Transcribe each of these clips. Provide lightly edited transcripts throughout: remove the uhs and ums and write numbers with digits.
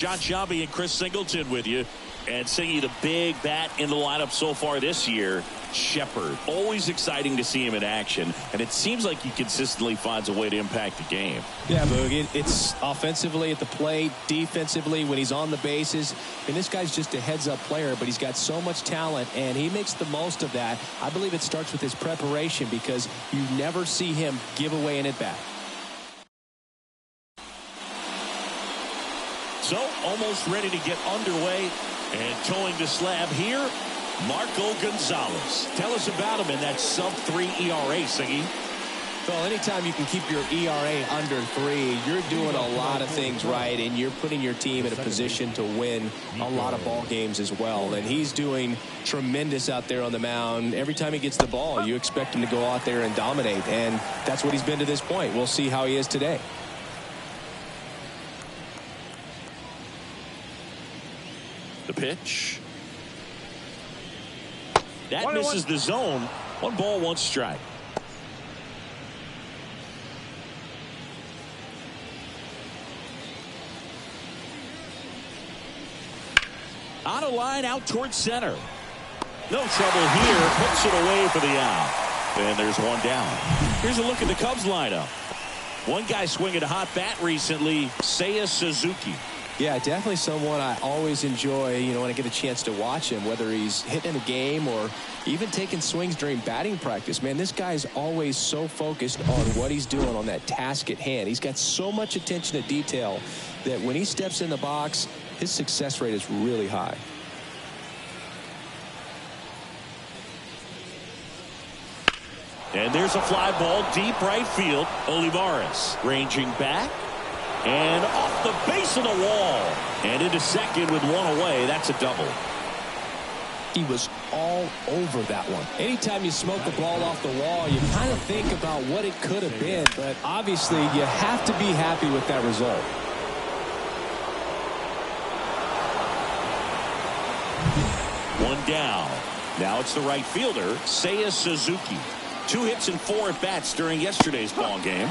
John Shelby and Chris Singleton with you, and singing the big bat in the lineup so far this year, Shepard. Always exciting to see him in action, and it seems like he consistently finds a way to impact the game. Yeah, Boog, it's offensively at the plate, defensively when he's on the bases. And this guy's just a heads-up player, but he's got so much talent, and he makes the most of that. I believe it starts with his preparation because you never see him give away an at-bat. So, almost ready to get underway, and towing the slab here, Marco Gonzalez. Tell us about him in that sub-3 ERA, Siggy. Well, anytime you can keep your ERA under 3, you're doing a lot of things right, and you're putting your team in a position to win a lot of ball games as well. And he's doing tremendous out there on the mound. Every time he gets the ball, you expect him to go out there and dominate, and that's what he's been to this point. We'll see how he is today. The pitch. That misses the zone. 1 ball, 1 strike. On a line out towards center. No trouble here. Puts it away for the out. And there's 1 down. Here's a look at the Cubs lineup. One guy swinging a hot bat recently, Seiya Suzuki. Yeah, definitely someone I always enjoy, when I get a chance to watch him, whether he's hitting a game or even taking swings during batting practice. Man, this guy is always so focused on what he's doing on that task at hand. He's got so much attention to detail that when he steps in the box, his success rate is really high. And there's a fly ball deep right field. Olivares ranging back. And off the base of the wall. And into second with 1 away. That's a double. He was all over that one. Anytime you smoke the ball off the wall, you kind of think about what it could have been. But obviously, you have to be happy with that result. One down. Now it's the right fielder, Seiya Suzuki. 2 hits and 4 at-bats during yesterday's ball game.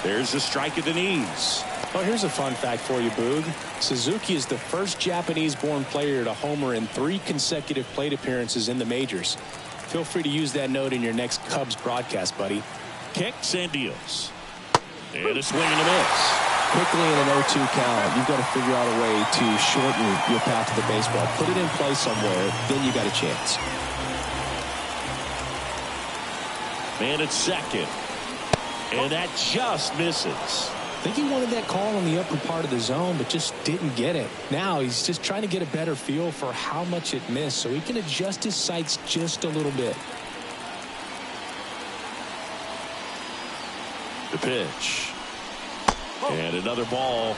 There's a strike at the knees. Oh, here's a fun fact for you, Boog. Suzuki is the first Japanese-born player to homer in 3 consecutive plate appearances in the majors. Feel free to use that note in your next Cubs broadcast, buddy. Kicks and deals. And a swing and a miss. Quickly in an 0-2 count, you've got to figure out a way to shorten your path to the baseball. Put it in play somewhere, then you got a chance. Man at second. And that just misses. I think he wanted that call on the upper part of the zone, but just didn't get it. Now he's just trying to get a better feel for how much it missed so he can adjust his sights just a little bit. The pitch. And another ball.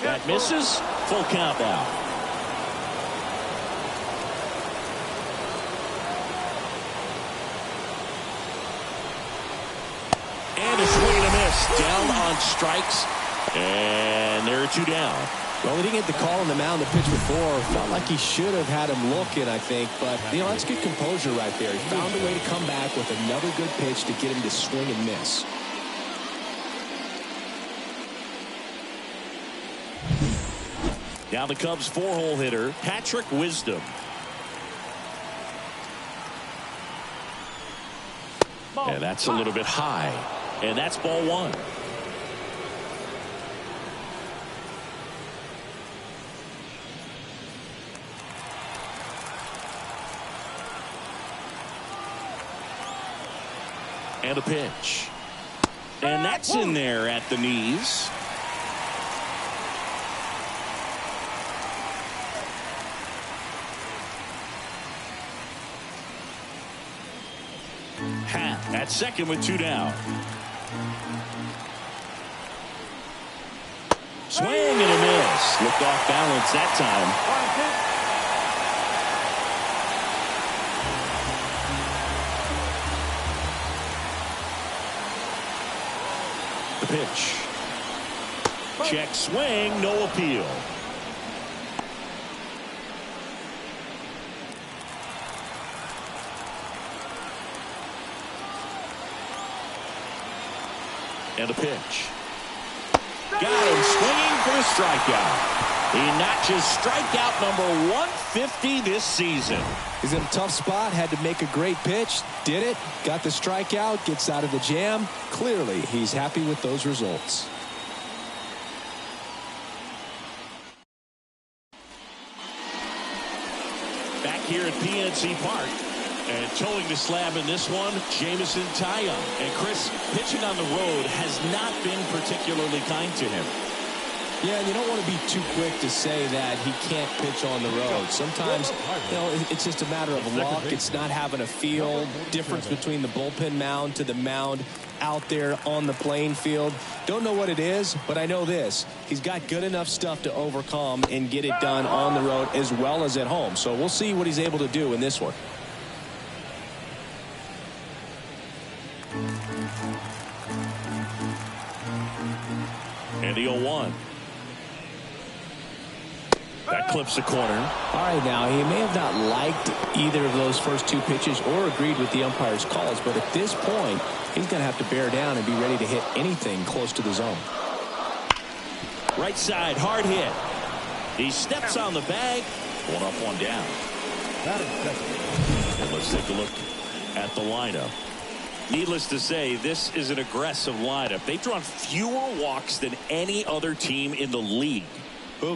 That misses. Full count now. And a swing and a miss. Down on strikes. And there are 2 down. Well, he didn't get the call on the mound the pitch before. Felt like he should have had him looking, I think. But, that's good composure right there. He found a way to come back with another good pitch to get him to swing and miss. Now the Cubs' 4-hole hitter, Patrick Wisdom. And that's a little bit high. And that's ball 1. And a pitch. And that's in there at the knees. Hat at second with 2 down. Swing and a miss. Looked off balance that time. The pitch. Check swing, no appeal. And the pitch. Got him swinging for the strikeout. He notches strikeout number 150 this season. He's in a tough spot, had to make a great pitch, did it, got the strikeout, gets out of the jam. Clearly, he's happy with those results. Back here at PNC Park. And towing the slab in this one, Jamison Tyone. And Chris, pitching on the road has not been particularly kind to him. Yeah, you don't want to be too quick to say that he can't pitch on the road. Sometimes, it's just a matter of luck. It's not having a feel. Difference between the bullpen mound to the mound out there on the playing field. Don't know what it is, but I know this. He's got good enough stuff to overcome and get it done on the road as well as at home. So we'll see what he's able to do in this one. And the 0-1. That clips the corner. All right, now, he may have not liked either of those first two pitches or agreed with the umpire's calls, but at this point, he's going to have to bear down and be ready to hit anything close to the zone. Right side, hard hit. He steps on the bag. One up, one down. And let's take a look at the lineup. Needless to say, this is an aggressive lineup. They've drawn fewer walks than any other team in the league.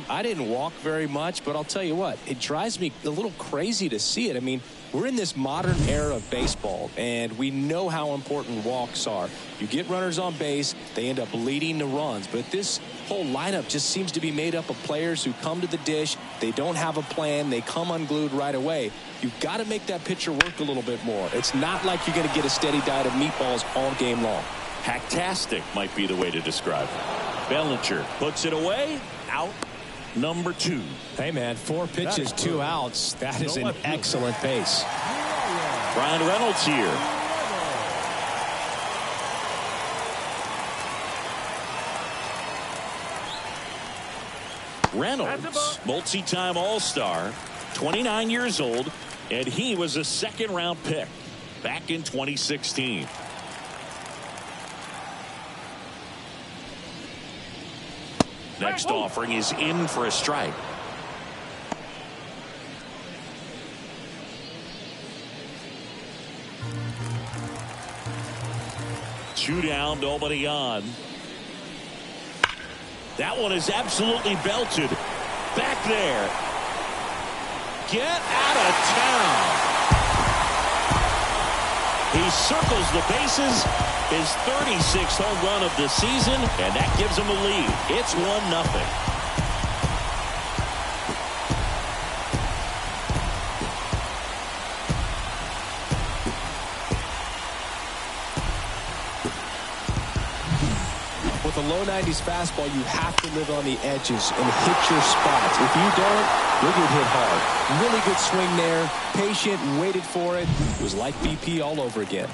I didn't walk very much, but I'll tell you what, it drives me a little crazy to see it. I mean, we're in this modern era of baseball, and we know how important walks are. You get runners on base, they end up leading the runs. But this whole lineup just seems to be made up of players who come to the dish, they don't have a plan, they come unglued right away. You've got to make that pitcher work a little bit more. It's not like you're going to get a steady diet of meatballs all game long. Hacktastic might be the way to describe it. Bellinger puts it away. Out number 2. Hey, man, 4 pitches, 2 outs. That is an excellent pace. Brian Reynolds here. Reynolds, multi-time All-Star, 29 years old, and he was a second-round pick back in 2016. Next offering is in for a strike. Two down, nobody on. That one is absolutely belted. Back there. Get out of town. He circles the bases. His 36th home run of the season, and that gives him a lead. It's 1-0. With a low 90s fastball, you have to live on the edges and hit your spots. If you don't, you'll get hit hard. Really good swing there. Patient, waited for it. It was like BP all over again.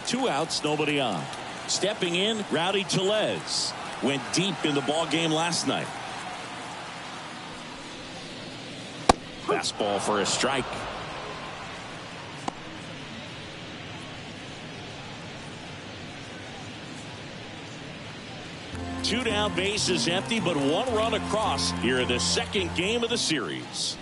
2 outs, nobody on. Stepping in, Rowdy Tellez went deep in the ball game last night. Fastball for a strike. Two down, bases empty, but 1 run across here in the second game of the series.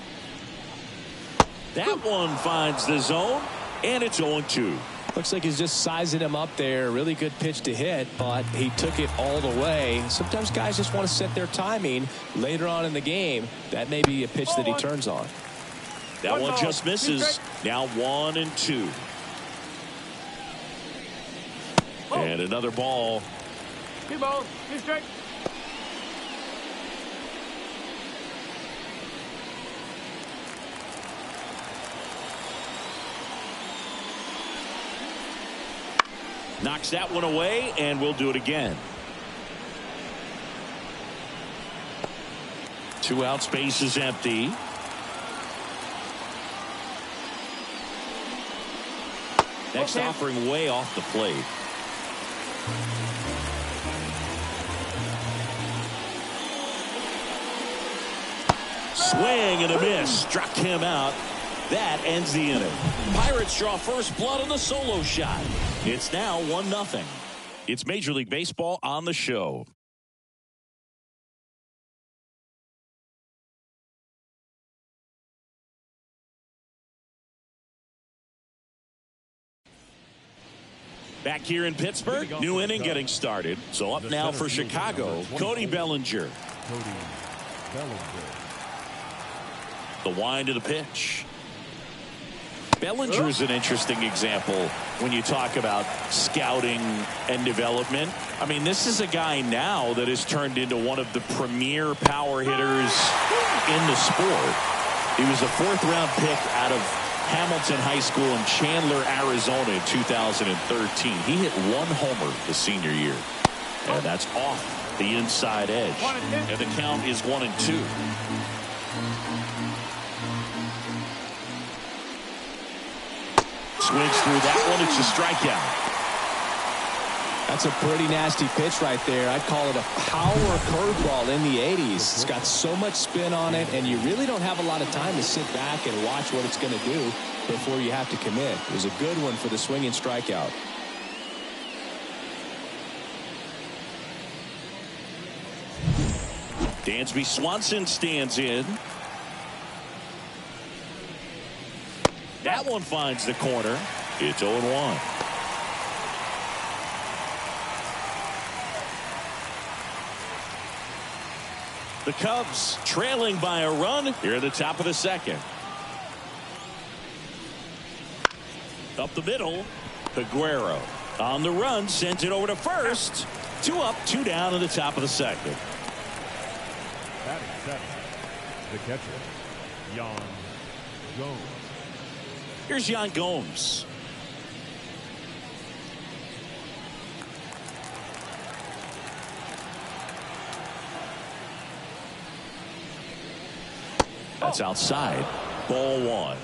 That one finds the zone, and it's 0-2. Looks like he's just sizing him up there. Really good pitch to hit, but he took it all the way. Sometimes guys just want to set their timing later on in the game. That may be a pitch that he turns on. That one just misses. Now 1-2. And another ball. Knocks that one away, and we'll do it again. 2 outs, base is empty. Next offering way off the plate. Swing and a miss. Struck him out. That ends the inning. Pirates draw first blood on the solo shot. It's now 1-0. It's Major League Baseball on the show. Back here in Pittsburgh, new inning getting started. So up now for Chicago, Cody Bellinger. The wind of the pitch. Bellinger is an interesting example when you talk about scouting and development. I mean, this is a guy now that has turned into one of the premier power hitters in the sport. He was a fourth-round pick out of Hamilton High School in Chandler, Arizona in 2013. He hit one homer his senior year. And that's off the inside edge. And the count is 1-2. Swings through that one. It's a strikeout. That's a pretty nasty pitch right there. I'd call it a power curveball in the 80s. It's got so much spin on it, and you really don't have a lot of time to sit back and watch what it's going to do before you have to commit. It was a good one for the swinging strikeout. Dansby Swanson stands in. That one finds the corner. It's 0-1. The Cubs trailing by a run here at the top of the second. Up the middle, Aguero on the run, sends it over to first. 2 up, 2 down in the top of the second. Batting seven, the catcher, Yan Gomes. Here's Yan Gomes. That's outside. Ball 1.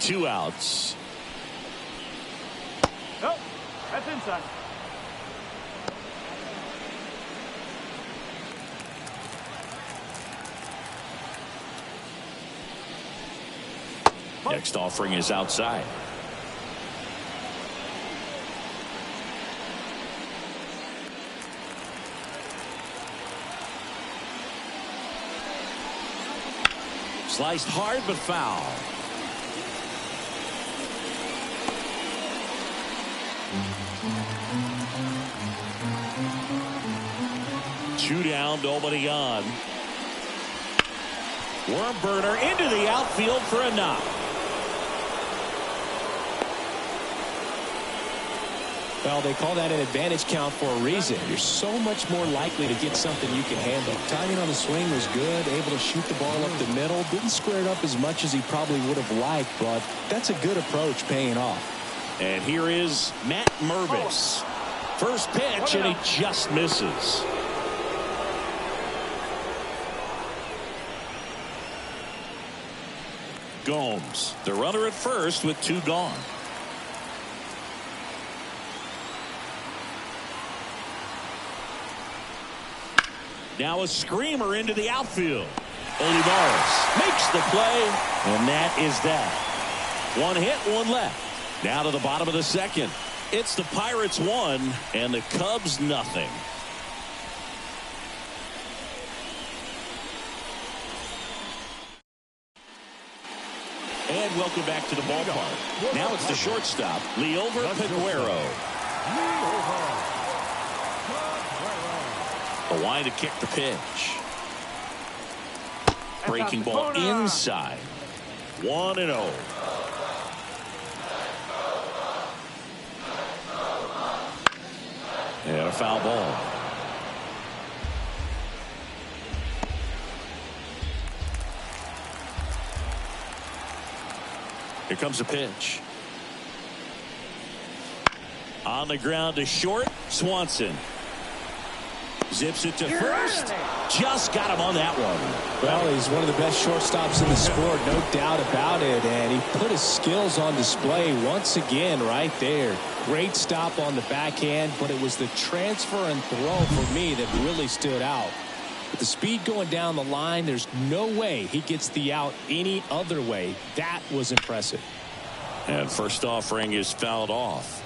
Two outs. Oh, that's inside. Next offering is outside. Sliced hard but foul. Two down, nobody on. Worm burner into the outfield for a knock. Well, they call that an advantage count for a reason. You're so much more likely to get something you can handle. Timing on the swing was good, able to shoot the ball up the middle. Didn't square it up as much as he probably would have liked, but that's a good approach paying off. And here is Matt Mervis. First pitch, and he just misses. Gomes, the runner at first with 2 gone. Now a screamer into the outfield. Olivares makes the play, and that is that. 1 hit, 1 left. Now to the bottom of the second. It's the Pirates 1 and the Cubs nothing. And welcome back to the ballpark. Now it's the shortstop, Liover Aguero. The line to kick the pitch. Breaking ball inside. 1-0. And a foul ball. Here comes a pitch. On the ground to short, Swanson. Zips it to first. Just got him on that one. Well, he's one of the best shortstops in the sport, no doubt about it. And he put his skills on display once again right there. Great stop on the backhand, but it was the transfer and throw for me that really stood out. With the speed going down the line, there's no way he gets the out any other way. That was impressive. And first offering is fouled off.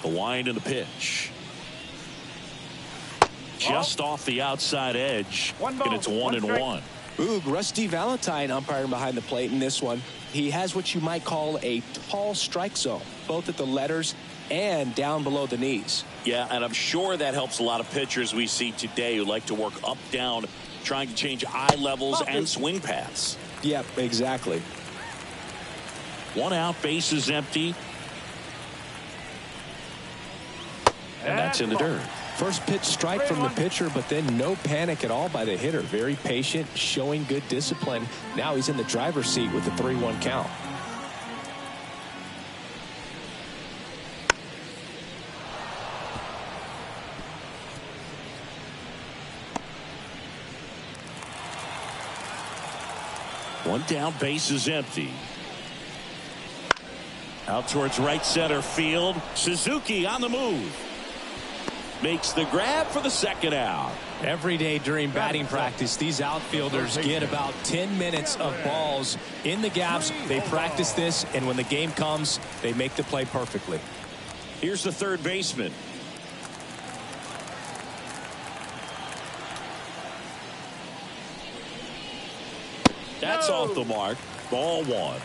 The wind and the pitch. Just off the outside edge. And it's 1-1. Ooh, Rusty Valentine umpiring behind the plate in this one. He has what you might call a tall strike zone, both at the letters and down below the knees. Yeah, and I'm sure that helps a lot of pitchers we see today who like to work up, down, trying to change eye levels and swing paths. Yep, exactly. 1 out, base is empty. And that's in the dirt. First pitch strike from the pitcher, but then no panic at all by the hitter. Very patient, showing good discipline. Now he's in the driver's seat with the 3-1 count. One down, base is empty. Out towards right center field. Suzuki on the move. Makes the grab for the second out. Every day during batting practice, these outfielders get about 10 minutes of balls in the gaps. They practice this, and when the game comes, they make the play perfectly. Here's the third baseman. That's off the mark. Ball 1.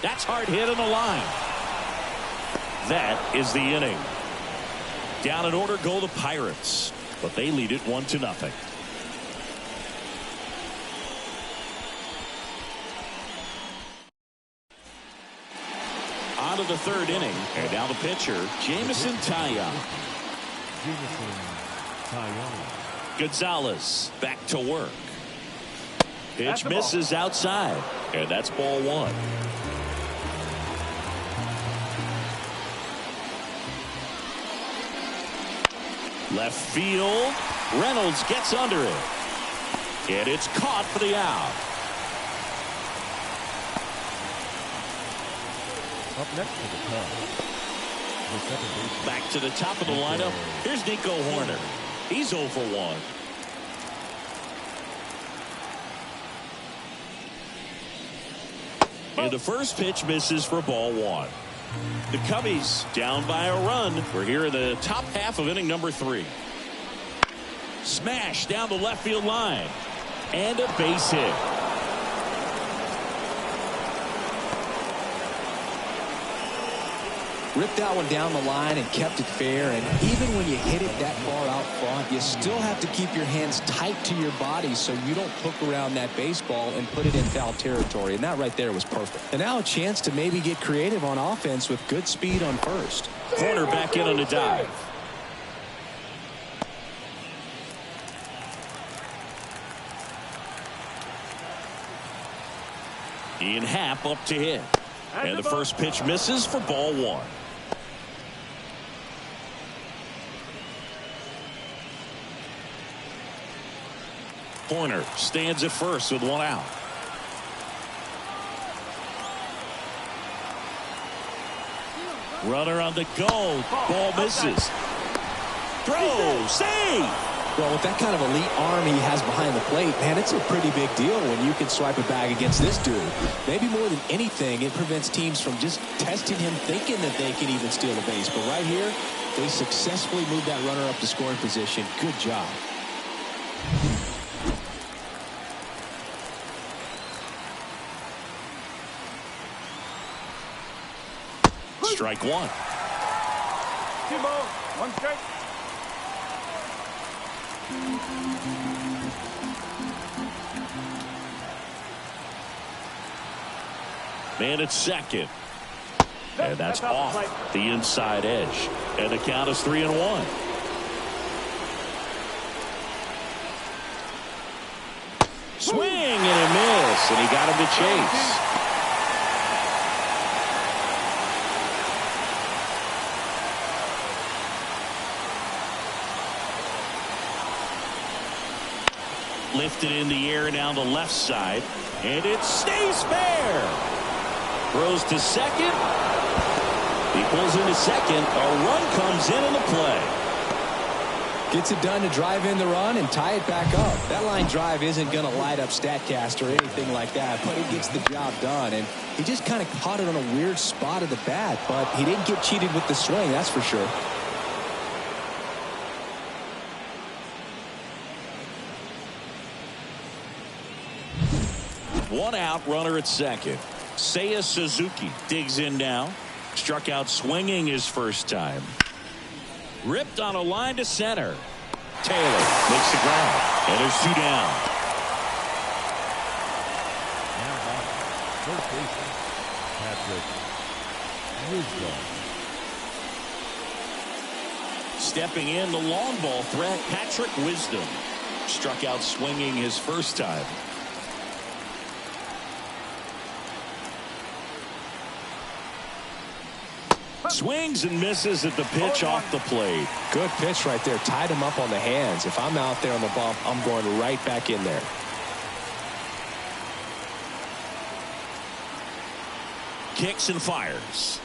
That's hard hit on the line. That is the inning. Down in order go the Pirates, but they lead it 1-0. On to the third inning, and now the pitcher, Jameson Taillon. Gonzalez back to work. Pitch misses outside, and that's ball 1. Left field. Reynolds gets under it. And it's caught for the out. Up next to the Cubs. Back to the top of the lineup. Here's Nico Horner. He's 0 for 1. And the first pitch misses for ball 1. The Cubbies down by a run. We're here in the top half of inning number 3. Smash down the left field line. And a base hit. Ripped that one down the line and kept it fair. And even when you hit it that far out front, you still have to keep your hands tight to your body so you don't hook around that baseball and put it in foul territory. And that right there was perfect. And now a chance to maybe get creative on offense with good speed on first. Corner back in on the dive. Ian Happ up to hit. And the first pitch misses for ball 1. Horner stands at first with 1 out. Runner on the go. Ball misses. Throw. Save. Well, with that kind of elite arm he has behind the plate, man, it's a pretty big deal when you can swipe a bag against this dude. Maybe more than anything, it prevents teams from just testing him thinking that they can even steal a base. But right here, they successfully moved that runner up to scoring position. Good job. Strike 1. 2 balls, 1 strike. Man at second. And that's off the inside edge. And the count is 3-1. Swing and a miss, and he got him to chase. Lifted in the air down the left side, and it stays fair. Throws to second. He pulls into second. A run comes in the play. Gets it done to drive in the run and tie it back up. That line drive isn't going to light up StatCast or anything like that, but it gets the job done. And he just kind of caught it on a weird spot of the bat, but he didn't get cheated with the swing, that's for sure. One out, runner at second. Seiya Suzuki digs in now. Struck out swinging his first time. Ripped on a line to center. Taylor makes the ground, and there's two down. Now first baseman, Patrick Wisdom. Stepping in, the long ball threat, Patrick Wisdom. Struck out swinging his first time. Swings and misses at the pitch off the plate. Good pitch right there. Tied him up on the hands. If I'm out there on the bump, I'm going right back in there. Kicks and fires.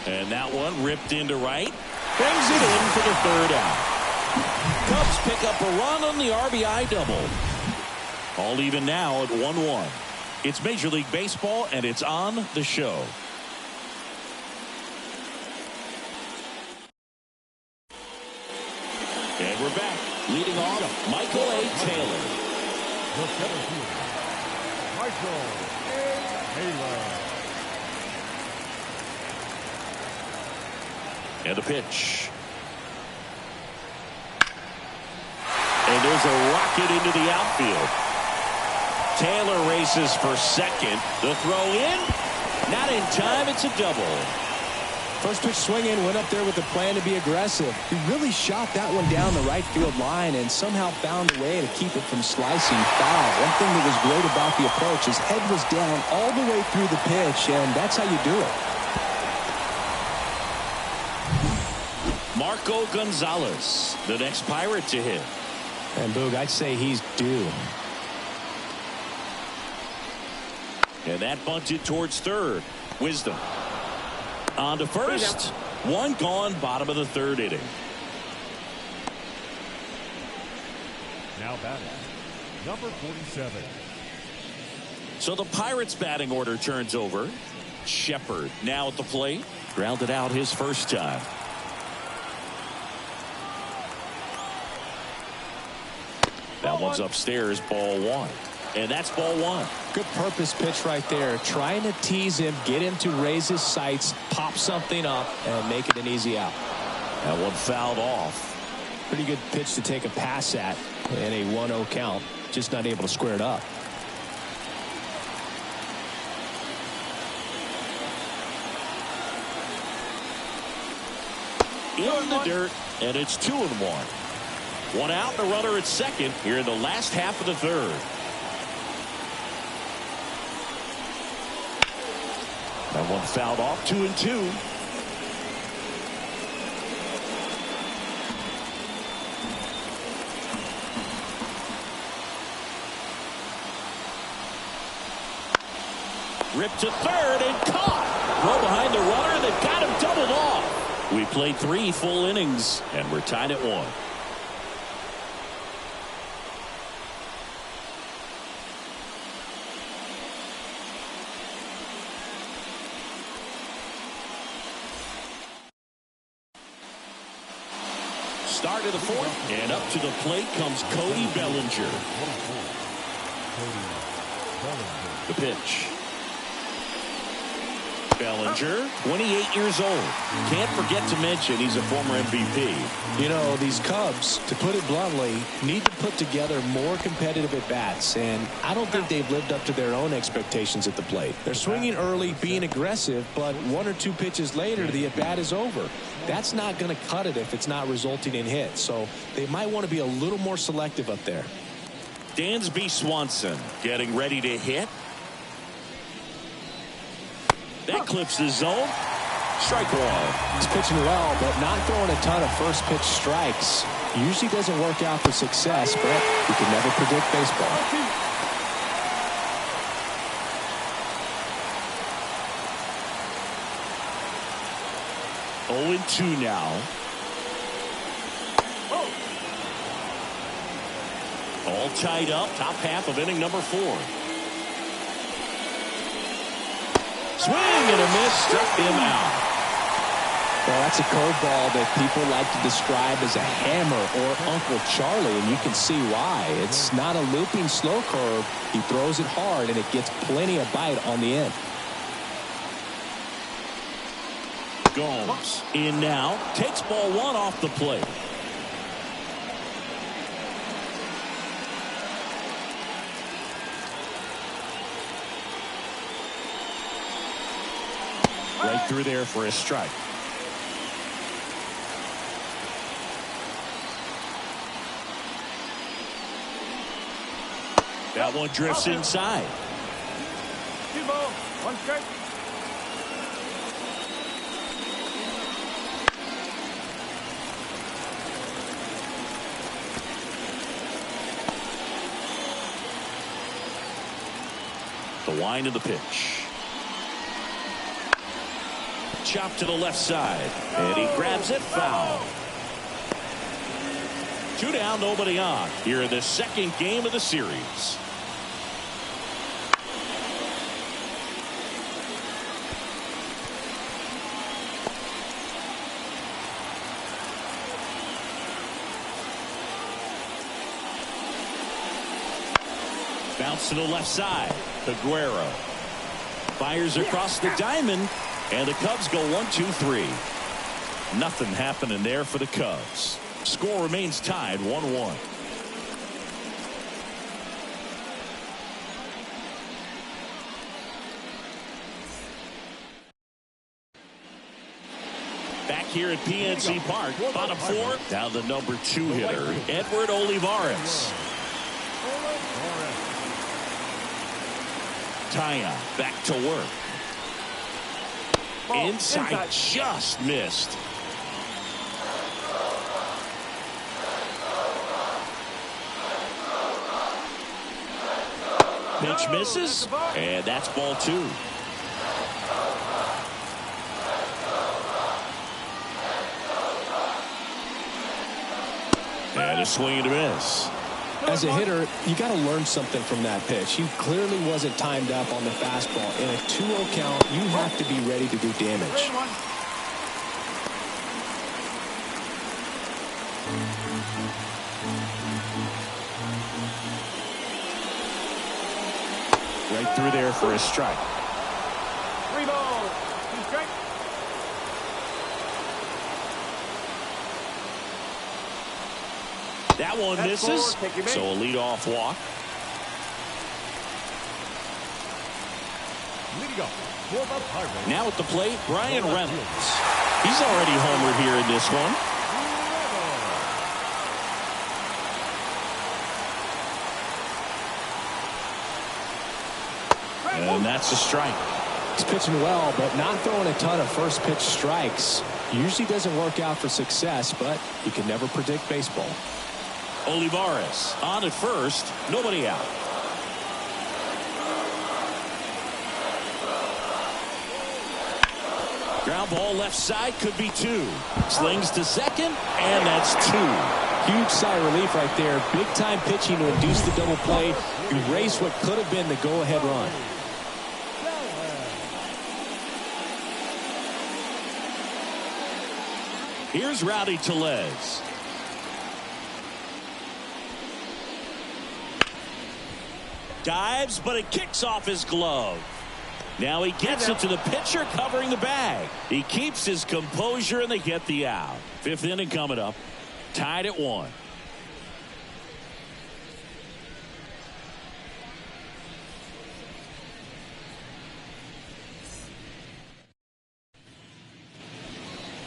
And that one ripped into right. Brings it in for the third out. Cubs pick up a run on the RBI double. All even now at 1-1. It's Major League Baseball, and it's on the show. And we're back. Leading off, Michael A. Taylor. The center fielder, Michael A. Taylor. And the pitch. And there's a rocket into the outfield. Taylor races for second. The throw in. Not in time. It's a double. First pitch swinging, went up there with a plan to be aggressive. He really shot that one down the right field line and somehow found a way to keep it from slicing foul. One thing that was great about the approach, his head was down all the way through the pitch, and that's how you do it. Marco Gonzalez, the next Pirate to hit. And Boog, I'd say he's due. And that bunted towards third. Wisdom. On to first. One gone, bottom of the third inning. Now batting, number 47. So the Pirates batting order turns over. Shepard now at the plate. Grounded out his first time. That one's upstairs, ball one. And that's ball one. Good purpose pitch right there. Trying to tease him, get him to raise his sights, pop something up, and make it an easy out. That one fouled off. Pretty good pitch to take a pass at in a 1-0 count. Just not able to square it up. In the dirt, and it's 2-1. One out, the runner at second here in the last half of the third. That one fouled off, 2-2. Ripped to third and caught. Throw behind the runner that got him doubled off. We played 3 full innings, and we're tied at 1. Start of the fourth, and up to the plate comes Cody Bellinger. The pitch. Bellinger, 28 years old. Can't forget to mention he's a former MVP. You know, these Cubs, to put it bluntly, need to put together more competitive at-bats, and I don't think they've lived up to their own expectations at the plate. They're swinging early, being aggressive, but 1 or 2 pitches later, the at-bat is over. That's not going to cut it if it's not resulting in hits, so they might want to be a little more selective up there. Dansby Swanson getting ready to hit. That clips the zone. Strike one. He's pitching well, but not throwing a ton of first pitch strikes. Usually doesn't work out for success, but you can never predict baseball. Oh, 0-2 now. All tied up, top half of inning number 4. Swing and a miss, struck him out. Well, that's a curveball that people like to describe as a hammer or Uncle Charlie, and you can see why. It's not a looping slow curve. He throws it hard, and it gets plenty of bite on the end. Gomes in now, takes ball 1 off the plate. Right through there for a strike. That one drifts inside. 2 balls, 1 strike. The wind of the pitch. Chop to the left side, and he grabs it foul. 2 down, nobody on here in the second game of the series. Bounce to the left side. Aguero fires across the diamond, and the Cubs go 1-2-3. Nothing happening there for the Cubs. Score remains tied 1-1. Back here at PNC Park, bottom 4. Now the number 2 hitter, Edward Olivares. Taya back to work. Inside, just missed. Pitch misses, and that's ball 2. And a swing and a miss. As a hitter, you got to learn something from that pitch. He clearly wasn't timed up on the fastball. In a 2-0 count, you have to be ready to do damage. Right through there for a strike. 3 balls, 2 strikes. That one misses, so a leadoff walk. Leading up for the Pirates. Now at the plate, Brian Reynolds. He's already homered here in this one. And that's a strike. He's pitching well, but not throwing a ton of first pitch strikes. Usually doesn't work out for success, but you can never predict baseball. Olivares on at first, nobody out. Ground ball left side, could be 2. Slings to second, and that's 2. Huge sigh of relief right there. Big time pitching to induce the double play. Erase what could have been the go-ahead run. Here's Rowdy Tellez. Dives, but it kicks off his glove. Now he gets it to the pitcher covering the bag. He keeps his composure, and they get the out. 5th inning coming up. Tied at 1.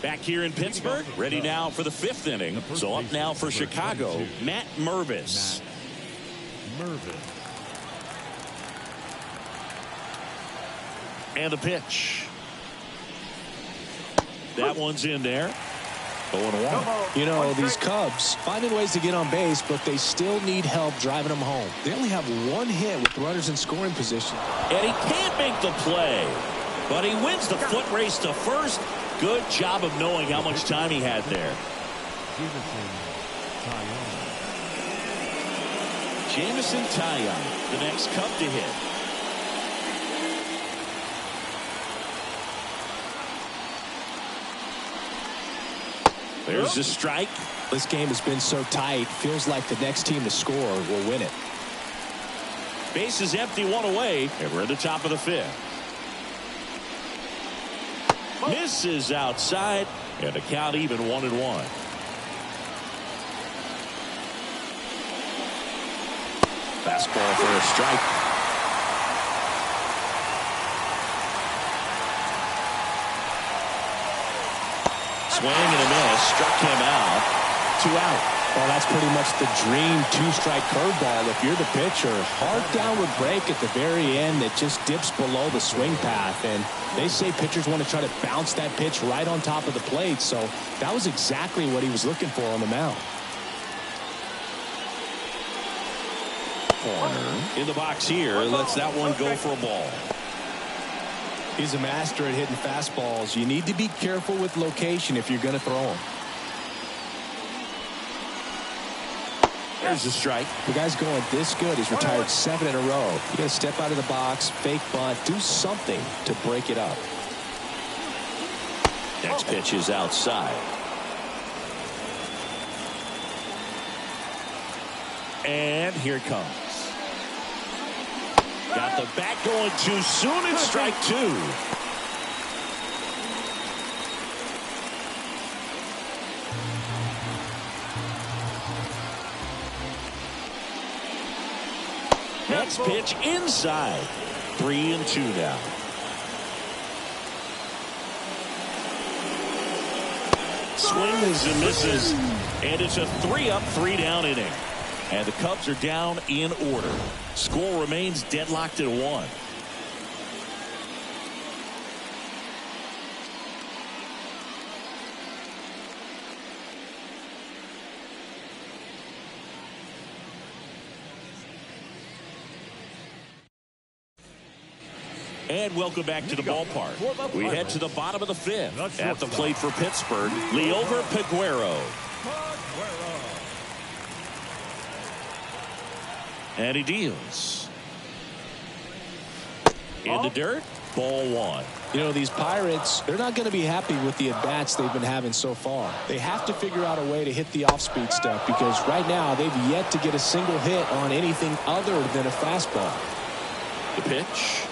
Back here in Pittsburgh, ready now for the 5th inning. So up now for Chicago, Matt Mervis. And the pitch. That one's in there. 0-1. You know, these Cubs finding ways to get on base, but they still need help driving them home. They only have one hit with runners in scoring position. And he can't make the play, but he wins the foot race to first. Good job of knowing how much time he had there. Jamison Taillon, the next Cub to hit. There's a strike. This game has been so tight. Feels like the next team to score will win it. Base is empty, one away, and we're at the top of the fifth. Misses outside, and the count even 1-1. Fastball for a strike. Swing and a miss, struck him out. 2 out. Well, that's pretty much the dream two-strike curveball. If you're the pitcher, hard downward break at the very end that just dips below the swing path. And they say pitchers want to try to bounce that pitch right on top of the plate. So that was exactly what he was looking for on the mound. Corner in the box here. Lets that one go for a ball. He's a master at hitting fastballs. You need to be careful with location if you're going to throw them. There's a strike. The guy's going this good. He's retired 7 in a row. You got to step out of the box, fake bunt, do something to break it up. Next pitch is outside. And here it comes. Got the bat going too soon, and strike 2. Next pitch inside. 3-2 now. Swings and misses, and it's a 3-up, 3-down inning. And the Cubs are down in order. Score remains deadlocked at 1. And welcome back to the ballpark. We head to the bottom of the fifth. At the plate for Pittsburgh, Liover Peguero. And he deals. In the dirt, ball 1. You know, these Pirates, they're not going to be happy with the at-bats they've been having so far. They have to figure out a way to hit the off-speed stuff because right now they've yet to get a single hit on anything other than a fastball. The pitch.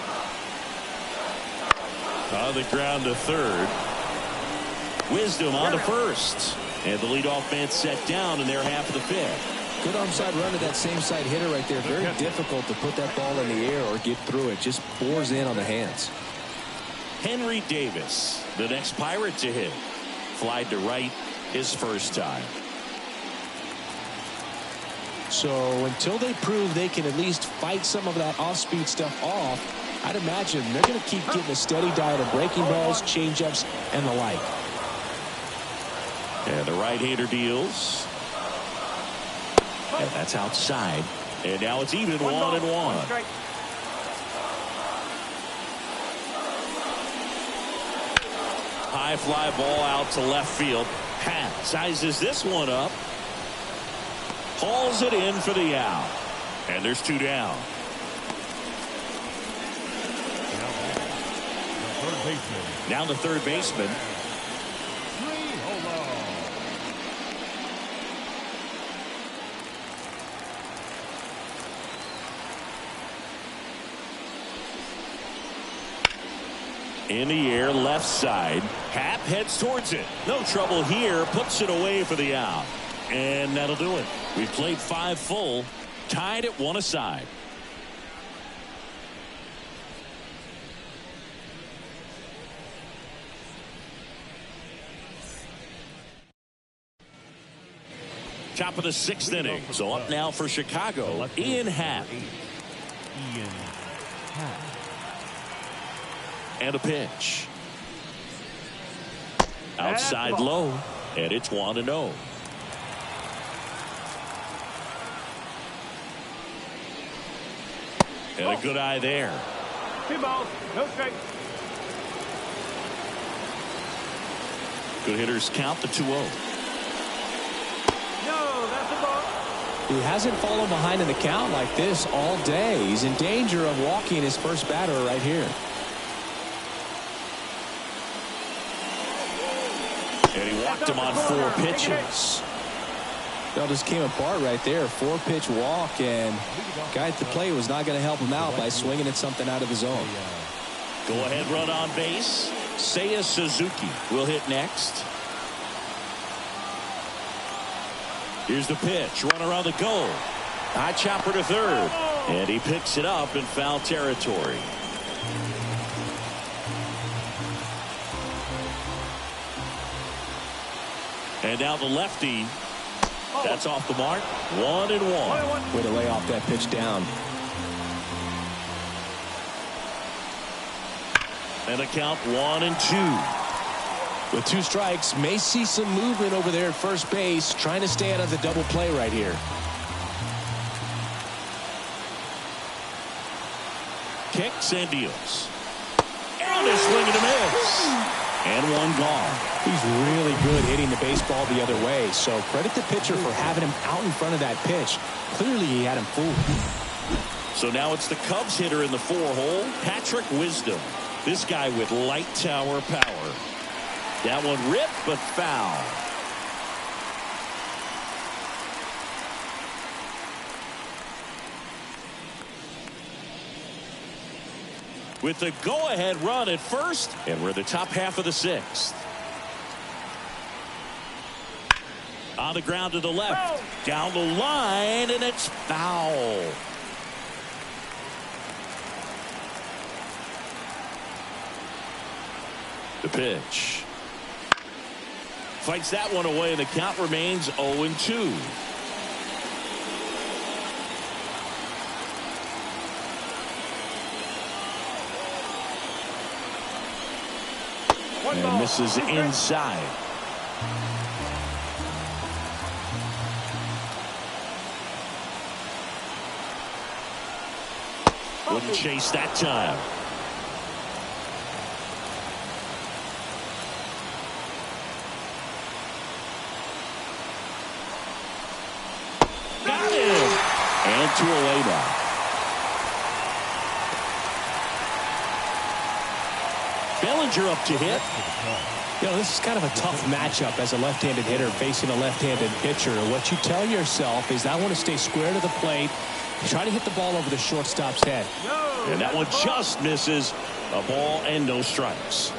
On the ground to third. Wisdom on to first. And the leadoff man set down in their half of the fifth. Good onside run to that same side hitter right there. Very difficult to put that ball in the air or get through it. Just bores in on the hands. Henry Davis, the next Pirate to hit. Flied to right his first time. So until they prove they can at least fight some of that off-speed stuff off, I'd imagine they're going to keep getting a steady diet of breaking balls, changeups, and the like. And the right-hander deals. And that's outside. And now it's even 1-1. High fly ball out to left field. Pat sizes this one up. Hauls it in for the out. And there's 2 down. Now the third baseman. In the air, left side. Happ heads towards it. No trouble here. Puts it away for the out. And that'll do it. We've played 5 full. Tied at 1 aside. Top of the 6th inning. So up now for Chicago, Ian Happ. And a pitch. Outside low. And it's 1-0. And a good eye there. 2 balls, no strikes. Good hitters count the 2-0. No, that's a ball. He hasn't fallen behind in the count like this all day. He's in danger of walking his first batter right here. And he walked him on 4 pitches. That just came apart right there. 4-pitch walk, and guy at the plate was not going to help him out by swinging at something out of the zone. Go ahead run on base. Seiya Suzuki will hit next. Here's the pitch. Runner on the goal. High chopper to third. And he picks it up in foul territory. And now the lefty. That's off the mark. 1-1. Way to lay off that pitch down. And a count 1-2. With 2 strikes, may see some movement over there at first base, trying to stay out of the double play right here. Kicks and deals. And a swing and a miss. And one gone. He's really good hitting the baseball the other way, so credit the pitcher for having him out in front of that pitch. Clearly he had him fooled. So now it's the Cubs hitter in the 4-hole, Patrick Wisdom. This guy with light tower power. That one ripped but foul. With the go-ahead run at first, and we're in the top half of the 6th. On the ground to the left, down the line, and it's foul. The pitch. Fights that one away, and the count remains 0-2. And misses inside. Wouldn't chase that time. Got him. And 2 away now. Bellinger up to hit. You know, this is kind of a tough matchup as a left-handed hitter facing a left-handed pitcher. What you tell yourself is, I want to stay square to the plate, try to hit the ball over the shortstop's head. And that one just misses. A ball and no strikes.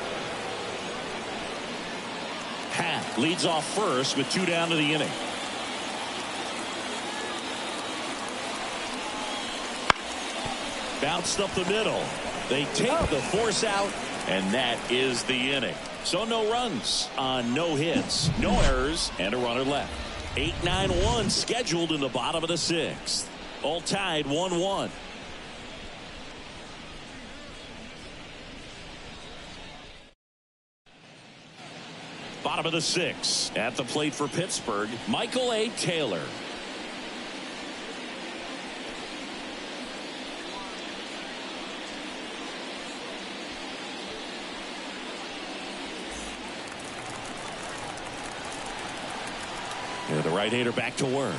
Happ leads off first with 2 down to the inning. Bounced up the middle. They take the force out, and that is the inning. So no runs on no hits, no errors, and a runner left. 8-9-1 scheduled in the bottom of the 6th. All tied 1-1. Bottom of the 6th. At the plate for Pittsburgh, Michael A. Taylor. And the right-hander back to work.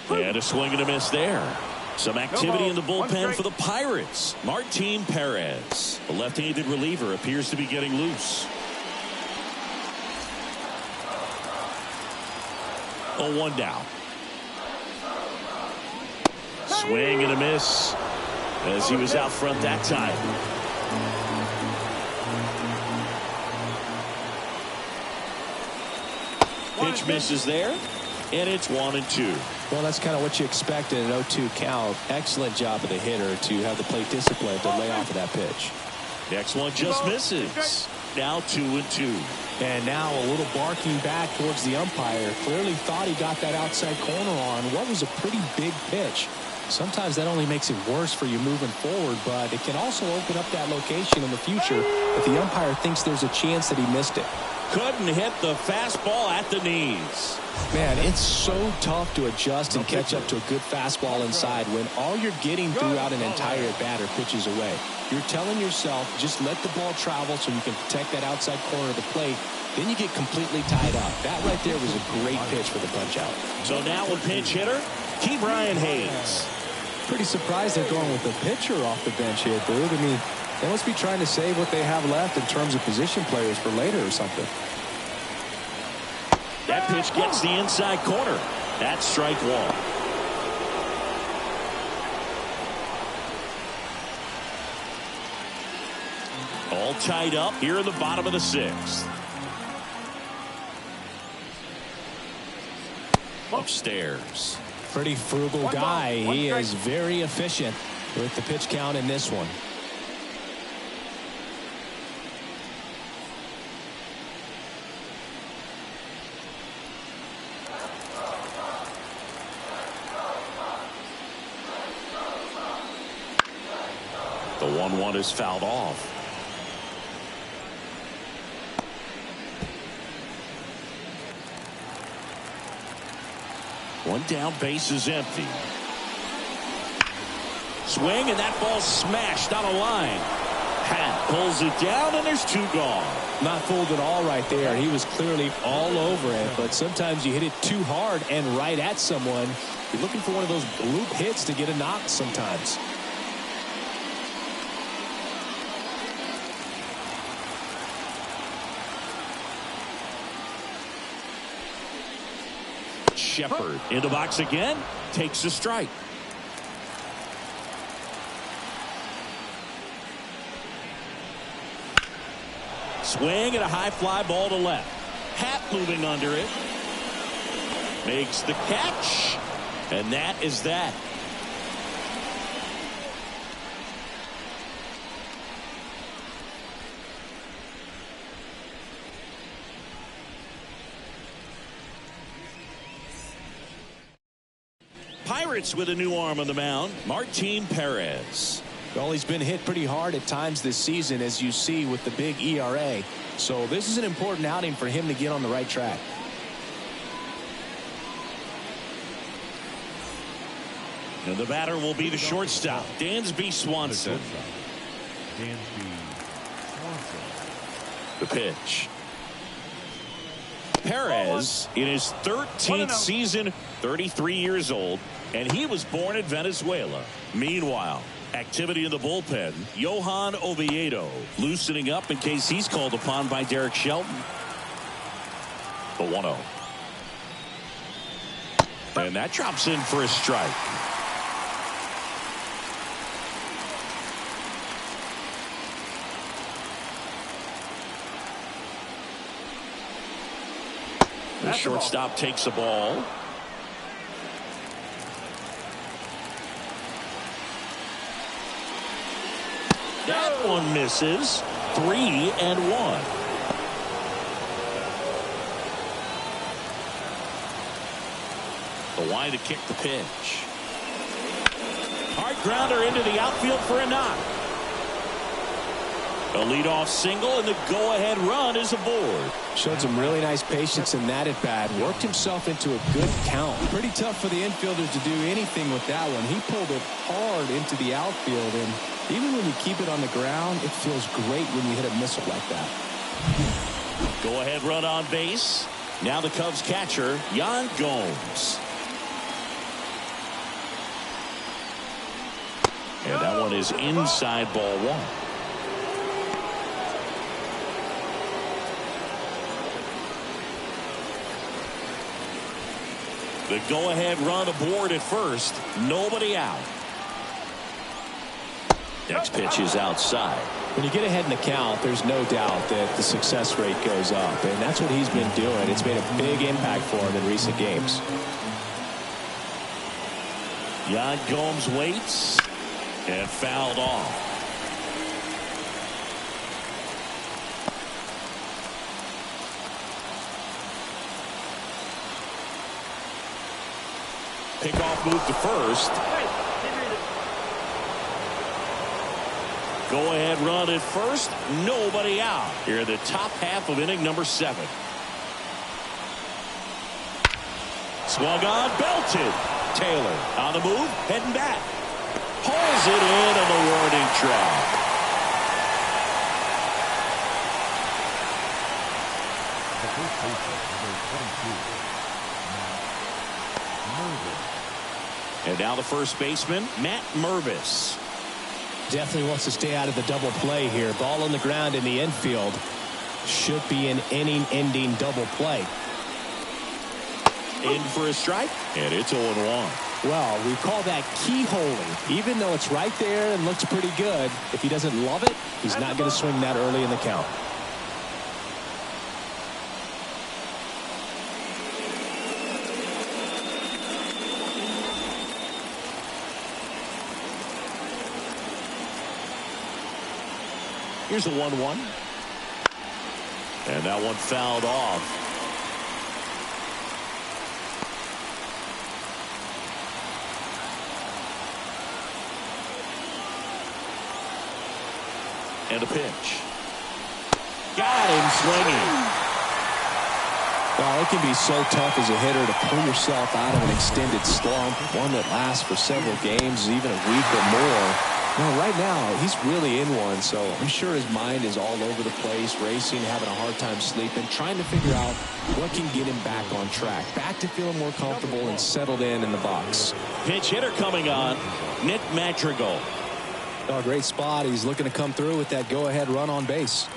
And a swing and a miss there. Some activity in the bullpen for the Pirates. Martin Perez, the left-handed reliever, appears to be getting loose. 0-1 down. Swing and a miss as he was out front that time. Pitch misses there, and it's 1-2. Well, that's kind of what you expect in an 0-2 count. Excellent job of the hitter to have the plate discipline to lay off of that pitch. Next one just misses. now 2-2. And now a little barking back towards the umpire. Clearly thought he got that outside corner on what was a pretty big pitch. Sometimes that only makes it worse for you moving forward, but it can also open up that location in the future if the umpire thinks there's a chance that he missed it. Couldn't hit the fastball at the knees. Man, it's so tough to adjust and catch up to a good fastball inside when all you're getting throughout an entire at-bat are pitches away. You're telling yourself, just let the ball travel so you can protect that outside corner of the plate. Then you get completely tied up. That right there was a great pitch for the punch-out. So now a pinch hitter, Key Brian Hayes. Pretty surprised they're going with the pitcher off the bench here, dude. I mean, they must be trying to save what they have left in terms of position players for later or something. That pitch gets the inside corner. That's strike one. All tied up here in the bottom of the sixth. Upstairs. Pretty frugal guy. He is very efficient with the pitch count in this one. The 1-1 is fouled off. One down, base is empty. Swing, and that ball smashed on a line. Pat pulls it down, and there's two gone. Not fooled at all right there. He was clearly all over it, but sometimes you hit it too hard and right at someone. You're looking for one of those loop hits to get a knock sometimes. Shepard in the box again, takes a strike. Swing and a high fly ball to left. Hat moving under it. Makes the catch. And that is that. Pirates with a new arm on the mound, Martin Perez. Well, he's been hit pretty hard at times this season, as you see with the big ERA. So this is an important outing for him to get on the right track. And the batter will be the shortstop, Dansby Swanson. The pitch. Perez in his 13th season, 33 years old, and he was born in Venezuela. Meanwhile, activity in the bullpen. Johan Oviedo loosening up in case he's called upon by Derek Shelton. The 1-0. And that drops in for a strike. The shortstop takes the ball. That one misses. 3-1. The line to kick the pitch. Hard grounder into the outfield for a knock. A leadoff single, and the go-ahead run is aboard. Showed some really nice patience in that at bat. Worked himself into a good count. Pretty tough for the infielders to do anything with that one. He pulled it hard into the outfield, and even when you keep it on the ground, it feels great when you hit a missile like that. Go-ahead run on base. Now the Cubs catcher, Yan Gomes. And that one is inside ball one. The go-ahead run aboard at first. Nobody out. Next pitch is outside. When you get ahead in the count, there's no doubt that the success rate goes up, and that's what he's been doing. It's made a big impact for him in recent games. Yan Gomes waits and fouled off. Pickoff move to first. Go ahead run at first. Nobody out. Here in the top half of inning number 7. Swung on, belted. Taylor on the move, heading back. Pulls it in on the warning track. And now the first baseman, Matt Mervis. Definitely wants to stay out of the double play here. Ball on the ground in the infield. Should be an inning-ending double play. In for a strike, and it's 0-1. Well, we call that keyholing. Even though it's right there and looks pretty good, if he doesn't love it, he's not going to swing that early in the count. Here's a 1-1. And that one fouled off. And a pitch. Got him swinging. Well, it can be so tough as a hitter to pull yourself out of an extended slump, one that lasts for several games, even a week or more. Well, right now, he's really in one, so I'm sure his mind is all over the place, racing, having a hard time sleeping, trying to figure out what can get him back on track, back to feeling more comfortable and settled in the box. Pinch hitter coming on, Nick Madrigal. Oh, great spot. He's looking to come through with that go-ahead run on base.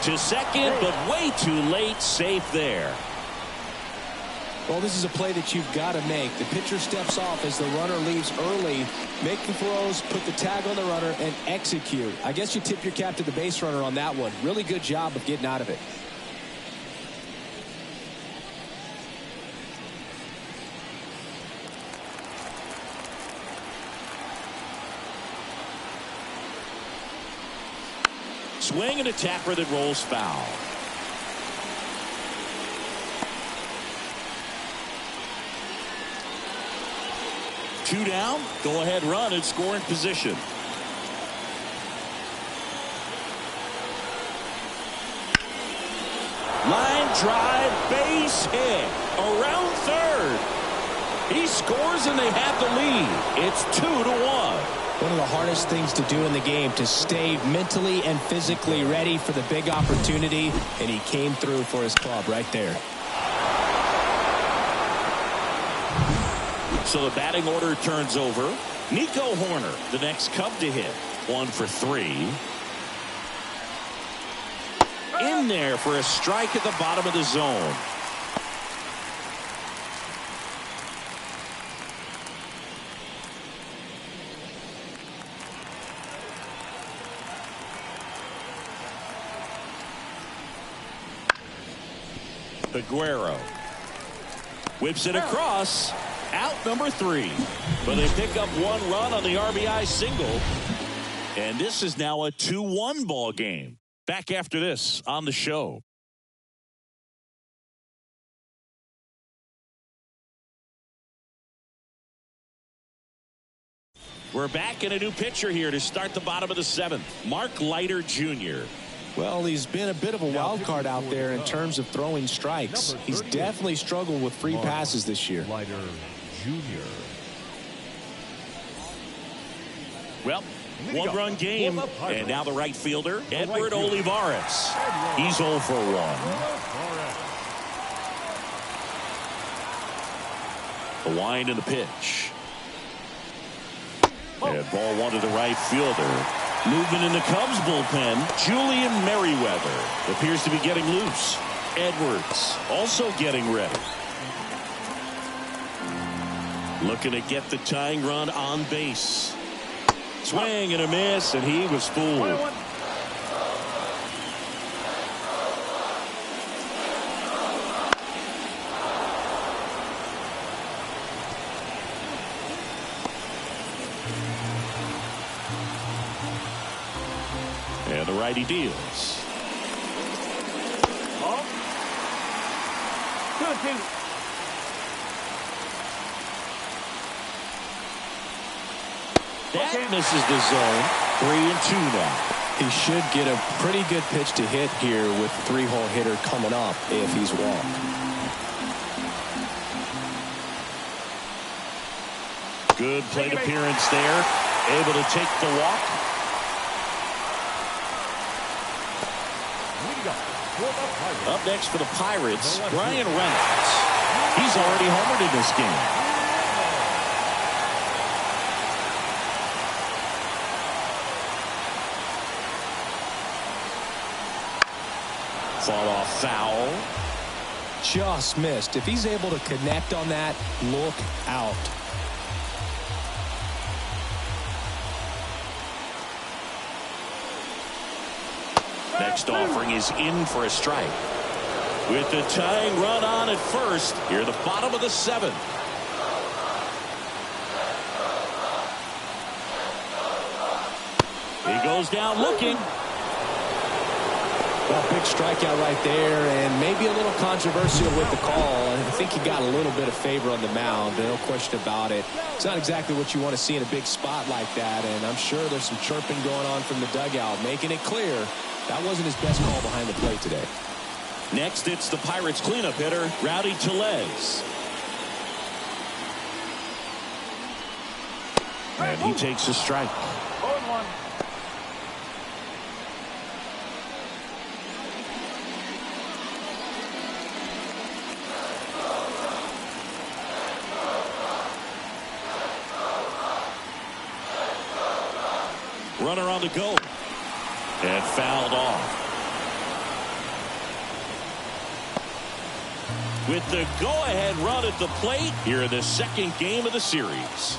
To second, but way too late, safe there. Well, this is a play that you've got to make. The pitcher steps off as the runner leaves early. Make the throws, put the tag on the runner, and execute. I guess you tip your cap to the base runner on that one. Really good job of getting out of it. Swing and a tapper that rolls foul. Two down, go ahead run and score in position. Line drive, base hit, around third. He scores and they have the lead. It's 2-1. One of the hardest things to do in the game, to stay mentally and physically ready for the big opportunity, and he came through for his club right there. So the batting order turns over. Nico Horner, the next Cub to hit. 1 for 3. In there for a strike at the bottom of the zone. Aguero whips it across. Out number 3. But they pick up 1 run on the RBI single. And this is now a 2-1 ball game. Back after this on the show. We're back in a new pitcher here to start the bottom of the 7th. Mark Leiter Jr. Well, he's been a bit of a wild card out there in terms of throwing strikes. He's definitely struggled with free passes this year. Leiter Jr. Well, 1-run game, and now the right fielder, Edward Olivares. He's 0 for 1. The wind and the pitch. And ball 1 to the right fielder. Movement in the Cubs bullpen. Julian Merriweather appears to be getting loose. Edwards also getting ready. Looking to get the tying run on base. Swing and a miss, and he was fooled. And the righty deals. 2-2. That misses the zone. 3-2 now. He should get a pretty good pitch to hit here with the 3-hole hitter coming up if he's walked. Good plate appearance there. Able to take the walk. Up next for the Pirates, Brian Reynolds. He's already homered in this game. Fall off foul. Just missed. If he's able to connect on that, look out. Next offering is in for a strike. With the tying run on at first, here the bottom of the 7th. He goes down looking. Well, big strikeout right there, and maybe a little controversial with the call. I think he got a little bit of favor on the mound, no question about it. It's not exactly what you want to see in a big spot like that, and I'm sure there's some chirping going on from the dugout, making it clear that wasn't his best call behind the plate today. Next, it's the Pirates cleanup hitter, Rowdy Tellez. And he takes a strike. 0-1. Runner on the go. And fouled off. With the go-ahead run at the plate here in the second game of the series.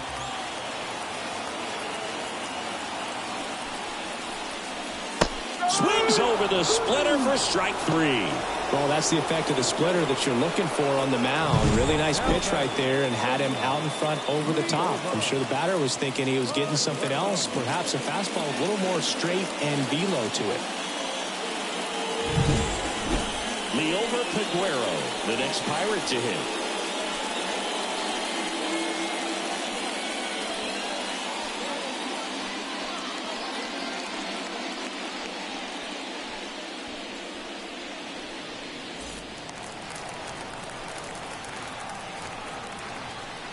Swings over the splitter for strike 3. Well, that's the effect of the splitter that you're looking for on the mound. Really nice pitch right there and had him out in front over the top. I'm sure the batter was thinking he was getting something else, perhaps a fastball a little more straight and velo to it. Liover Peguero, the next Pirate to hit.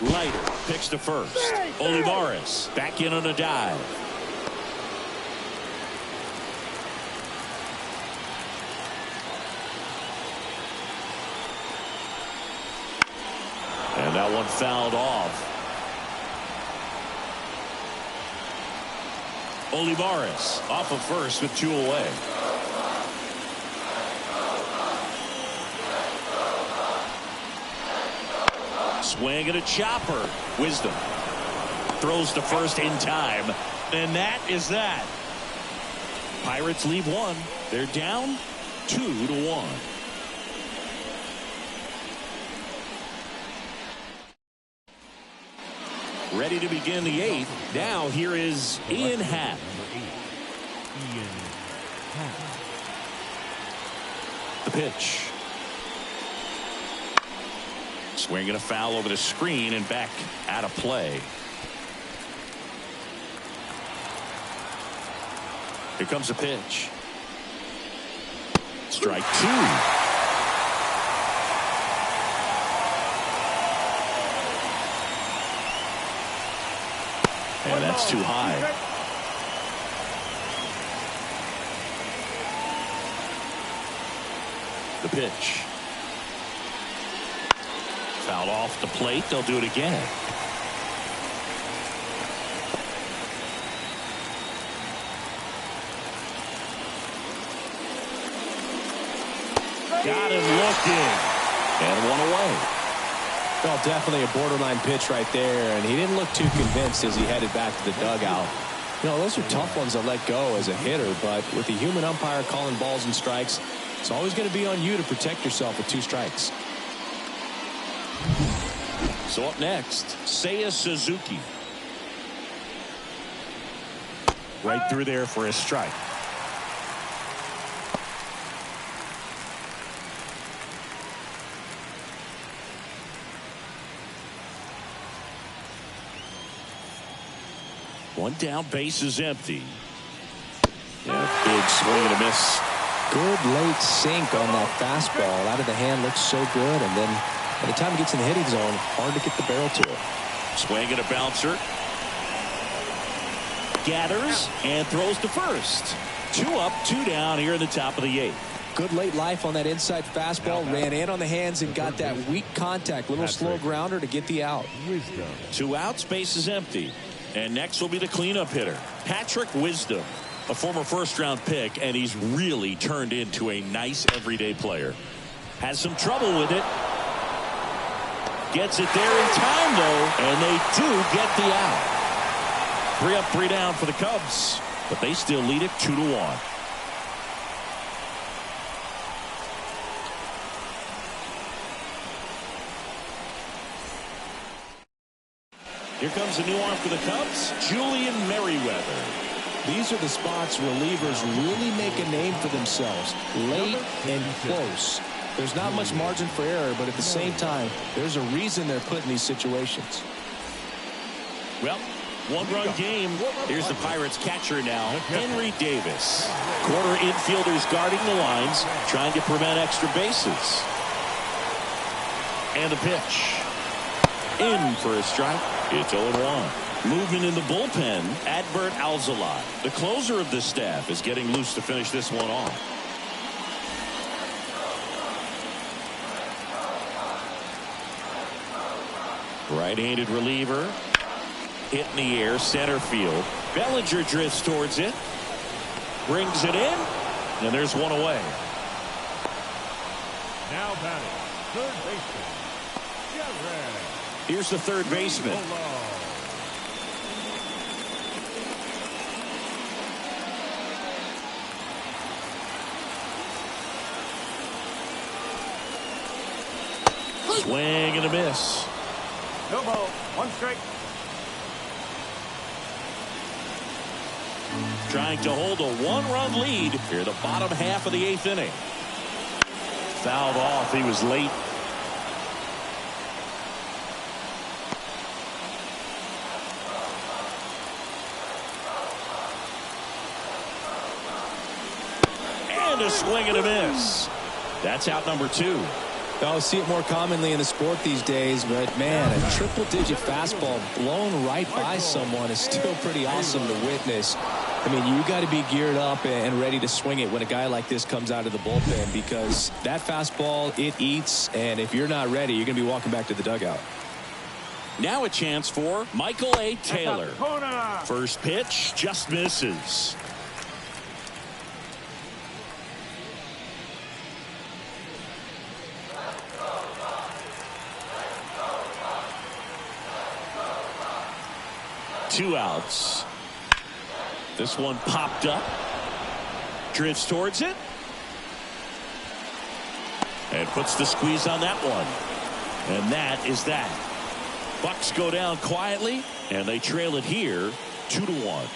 Leiter picks to first. Olivares back in on a dive. And that one fouled off. Olivares off of first with 2 away. Swing and a chopper. Wisdom throws to first in time, and that is that. Pirates leave 1. They're down 2-1. Ready to begin the 8th. Now here is Ian Happ. The pitch. Swinging a foul over the screen and back out of play. Here comes a pitch. Strike 2. And that's too high. The pitch. Foul off the plate. They'll do it again. Got him looking. And 1 away. Well, definitely a borderline pitch right there, and he didn't look too convinced as he headed back to the dugout. You know, those are tough ones to let go as a hitter, but with the human umpire calling balls and strikes, it's always going to be on you to protect yourself with 2 strikes. So up next, Seiya Suzuki. Right through there for a strike. One down, base is empty. Yeah, big swing and a miss. Good late sink on that fastball. Out of the hand, looks so good. And then by the time he gets in the hitting zone, hard to get the barrel to it. Swing and a bouncer. Gathers and throws to first. 2 up, 2 down here in the top of the 8th. Good late life on that inside fastball. Ran in on the hands and got that weak contact. Little slow grounder to get the out. 2 outs, base is empty. And next will be the cleanup hitter, Patrick Wisdom, a former first-round pick, and he's really turned into a nice everyday player. Has some trouble with it. Gets it there in time, though, and they do get the out. 3 up, 3 down for the Cubs, but they still lead it 2-1. Here comes a new arm for the Cubs, Julian Merriweather. These are the spots relievers really make a name for themselves. Late and close. There's not much margin for error, but at the same time, there's a reason they're put in these situations. Well, 1-run game. Here's the Pirates catcher now, Henry Davis. Corner infielders guarding the lines, trying to prevent extra bases. And the pitch. In for a strike. It's 0-1. Movement in the bullpen, Adbert Alzolay. The closer of the staff is getting loose to finish this one off. Right-handed reliever. Hit in the air, center field. Bellinger drifts towards it. Brings it in. And there's one away. Now batting, third baseman, Jared. Here's the third baseman. Swing and a miss. No ball. 1 strike. Trying to hold a 1-run lead here, the bottom half of the 8th inning. Fouled off. He was late. And a swing and a miss. That's out number 2. I see it more commonly in the sport these days, but man, a triple-digit fastball blown right by someone is still pretty awesome to witness. I mean, you got to be geared up and ready to swing it when a guy like this comes out of the bullpen, because that fastball, it eats, and if you're not ready, you're going to be walking back to the dugout. Now a chance for Michael A. Taylor. First pitch just misses. Two outs. This one popped up. Drifts towards it. And puts the squeeze on that one. And that is that. Bucks go down quietly, and they trail it here 2-1.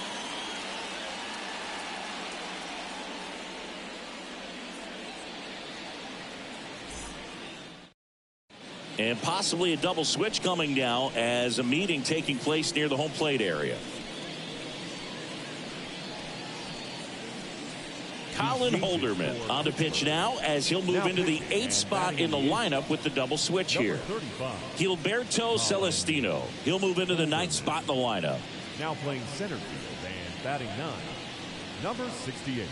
And possibly a double switch coming now as a meeting taking place near the home plate area. Colin Holderman on the pitch now as he'll move into the 8th spot in the lineup with the double switch here. Gilberto Celestino. He'll move into the 9th spot in the lineup. Now playing center field and batting 9, number 68.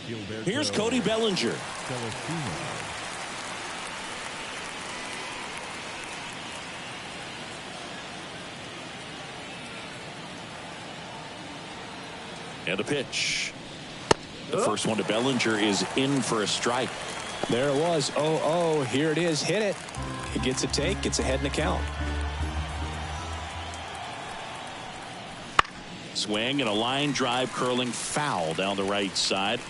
Gilberto Here's Cody Bellinger. Celestino. And the pitch. The first one to Bellinger is in for a strike. There it was. 0-0. Here it is. Hit it. He gets a take. Gets ahead in the count. Swing and a line drive curling foul down the right side.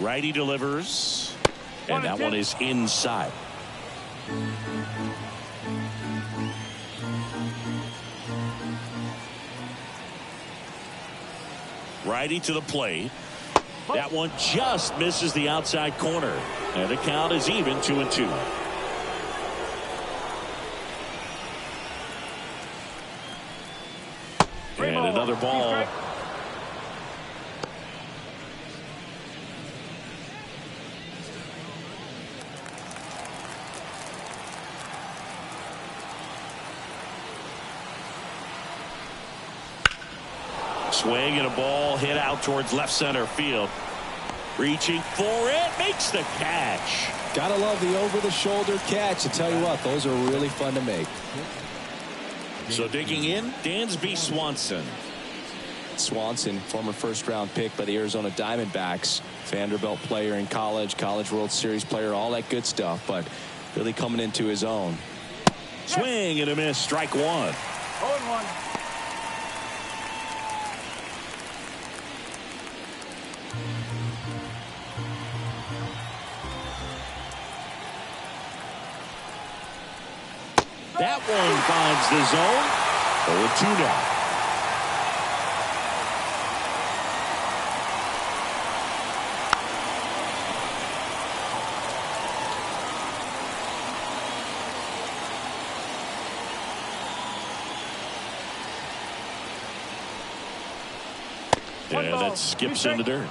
Righty delivers. And that one is inside. Righty to the plate. That one just misses the outside corner. And the count is even 2-2. And another ball. Swing and a ball hit out towards left center field. Reaching for it, makes the catch. Gotta love the over-the-shoulder catch. I tell you what, those are really fun to make. So digging in, Dansby Swanson. Swanson, former first-round pick by the Arizona Diamondbacks. Vanderbilt player in college, College World Series player, all that good stuff, but really coming into his own. Swing and a miss, strike one. 0-1. That one finds the zone. 0-2 now. And that skips in the dirt.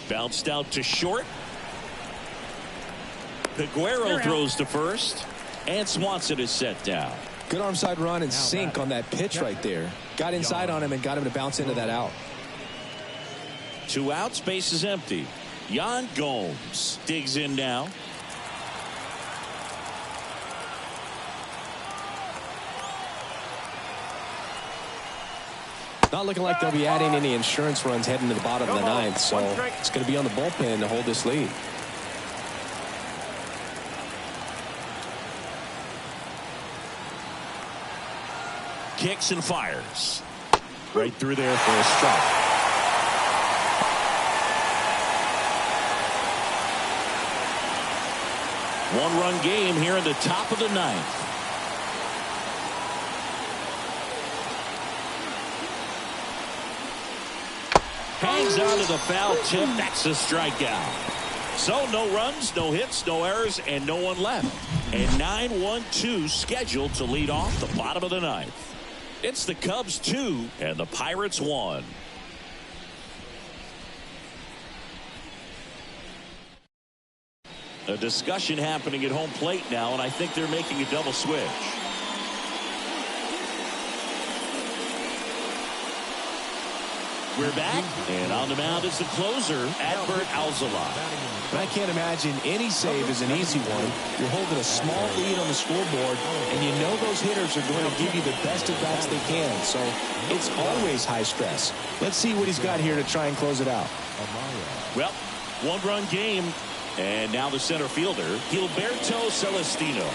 Bounced out to short. Peguero throws to first. And Swanson is set down. Good arm side run and sink on that pitch right there. Got inside on him and got him to bounce into that out. 2 outs, base is empty. Yan Gomes digs in now. Not looking like they'll be adding any insurance runs heading to the bottom of the ninth, so it's going to be on the bullpen to hold this lead. Kicks and fires. Right through there for a strike. One-run game here in the top of the ninth. Hangs on to the foul tip. That's a strikeout. So no runs, no hits, no errors, and no one left. And 9-1-2 scheduled to lead off the bottom of the ninth. It's the Cubs 2 and the Pirates 1. A discussion happening at home plate now, and I think they're making a double switch. We're back, and on the mound is the closer, Adbert Alzolay. But I can't imagine any save is an easy one. You're holding a small lead on the scoreboard, and you know those hitters are going to give you the best at bats they can. So it's always high stress. Let's see what he's got here to try and close it out. Well, one-run game, and now the center fielder, Gilberto Celestino.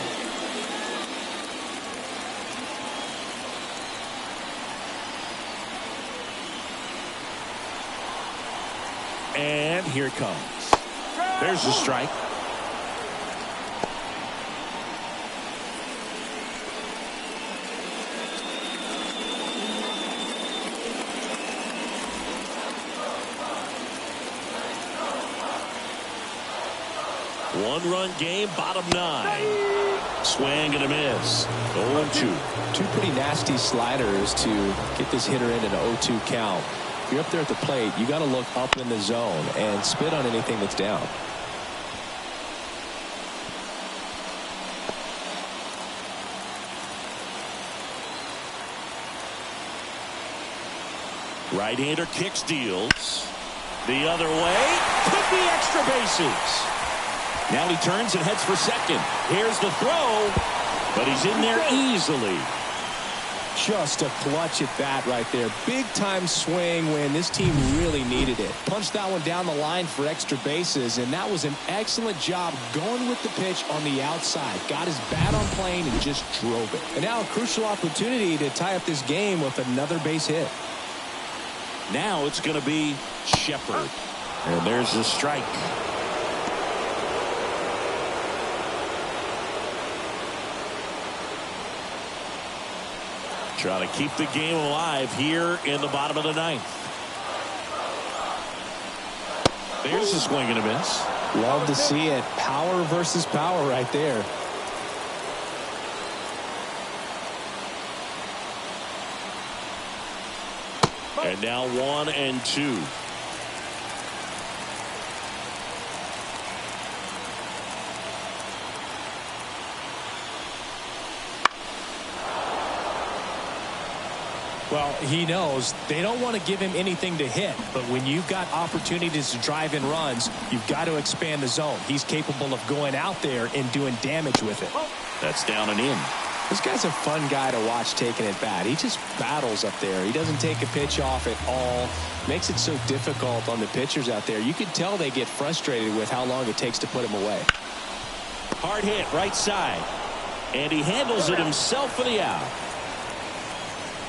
And here it comes. There's the strike. One-run game, bottom 9. Swing and a miss. 0-2. Two pretty nasty sliders to get this hitter in an 0-2 count. If you're up there at the plate, you got to look up in the zone and spit on anything that's down. Right-hander kicks, deals. The other way. Could be extra bases. Now he turns and heads for second. Here's the throw. But he's in there easily. Just a clutch at bat right there. Big time swing when this team really needed it. Punched that one down the line for extra bases, and that was an excellent job going with the pitch on the outside. Got his bat on plane and just drove it. And now a crucial opportunity to tie up this game with another base hit. Now it's going to be Shepard. And there's the strike. Trying to keep the game alive here in the bottom of the ninth. There's a swing and a miss. Love to see it. Power versus power right there. And now 1-2. Well, he knows they don't want to give him anything to hit, but when you've got opportunities to drive in runs, you've got to expand the zone. He's capable of going out there and doing damage with it. That's down and in. This guy's a fun guy to watch taking it bat. He just battles up there. He doesn't take a pitch off at all. Makes it so difficult on the pitchers out there. You can tell they get frustrated with how long it takes to put him away. Hard hit right side. And he handles it himself for the out.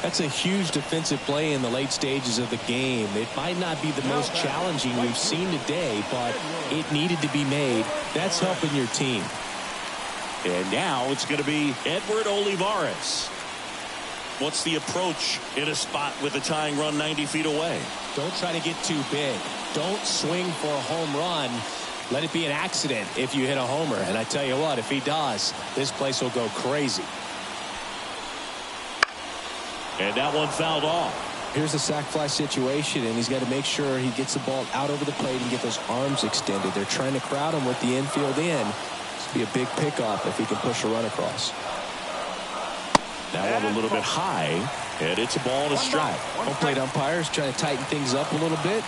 That's a huge defensive play in the late stages of the game. It might not be the most challenging we've seen today, but it needed to be made. That's helping your team. And now it's going to be Edward Olivares. What's the approach in a spot with a tying run 90 feet away? Don't try to get too big. Don't swing for a home run. Let it be an accident if you hit a homer. And I tell you what, if he does, this place will go crazy. And that one fouled off. Here's a sac fly situation, and he's got to make sure he gets the ball out over the plate and get those arms extended. They're trying to crowd him with the infield in. This will be a big pickup if he can push a run across. That one a little bit high, and it's a ball and a strike. Home plate umpires trying to tighten things up a little bit.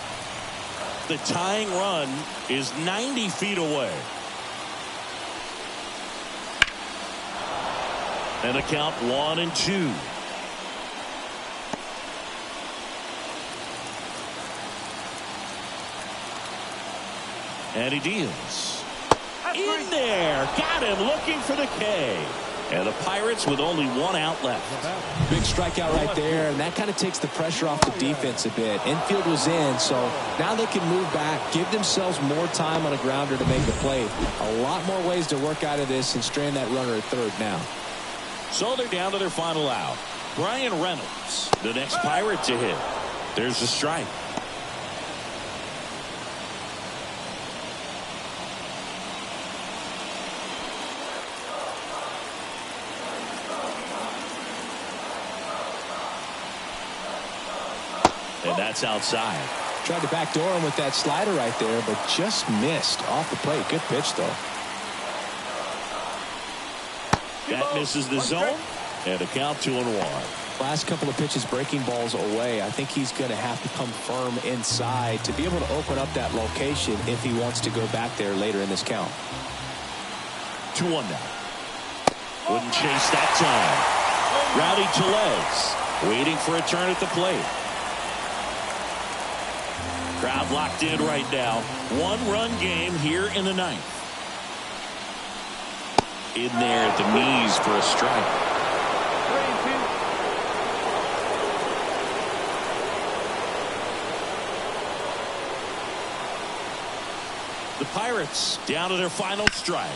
The tying run is 90 feet away. And a count 1-2. And he deals. In there. Got him looking for the K. And the Pirates with only one out left. Big strikeout right there, and that kind of takes the pressure off the defense a bit. Infield was in, so now they can move back, give themselves more time on a grounder to make the play. A lot more ways to work out of this and strand that runner at third now. So they're down to their final out. Brian Reynolds, the next Pirate to hit. There's the strike. And that's outside. Tried to backdoor him with that slider right there, but just missed off the plate. Good pitch, though. That misses the zone, and a count 2-1. Last couple of pitches breaking balls away. I think he's going to have to come firm inside to be able to open up that location if he wants to go back there later in this count. 2-1 now. Wouldn't chase that time. Rowdy Tellez waiting for a turn at the plate. Crowd locked in right now. One-run game here in the ninth. In there at the knees for a strike. 3-2. The Pirates down to their final strike.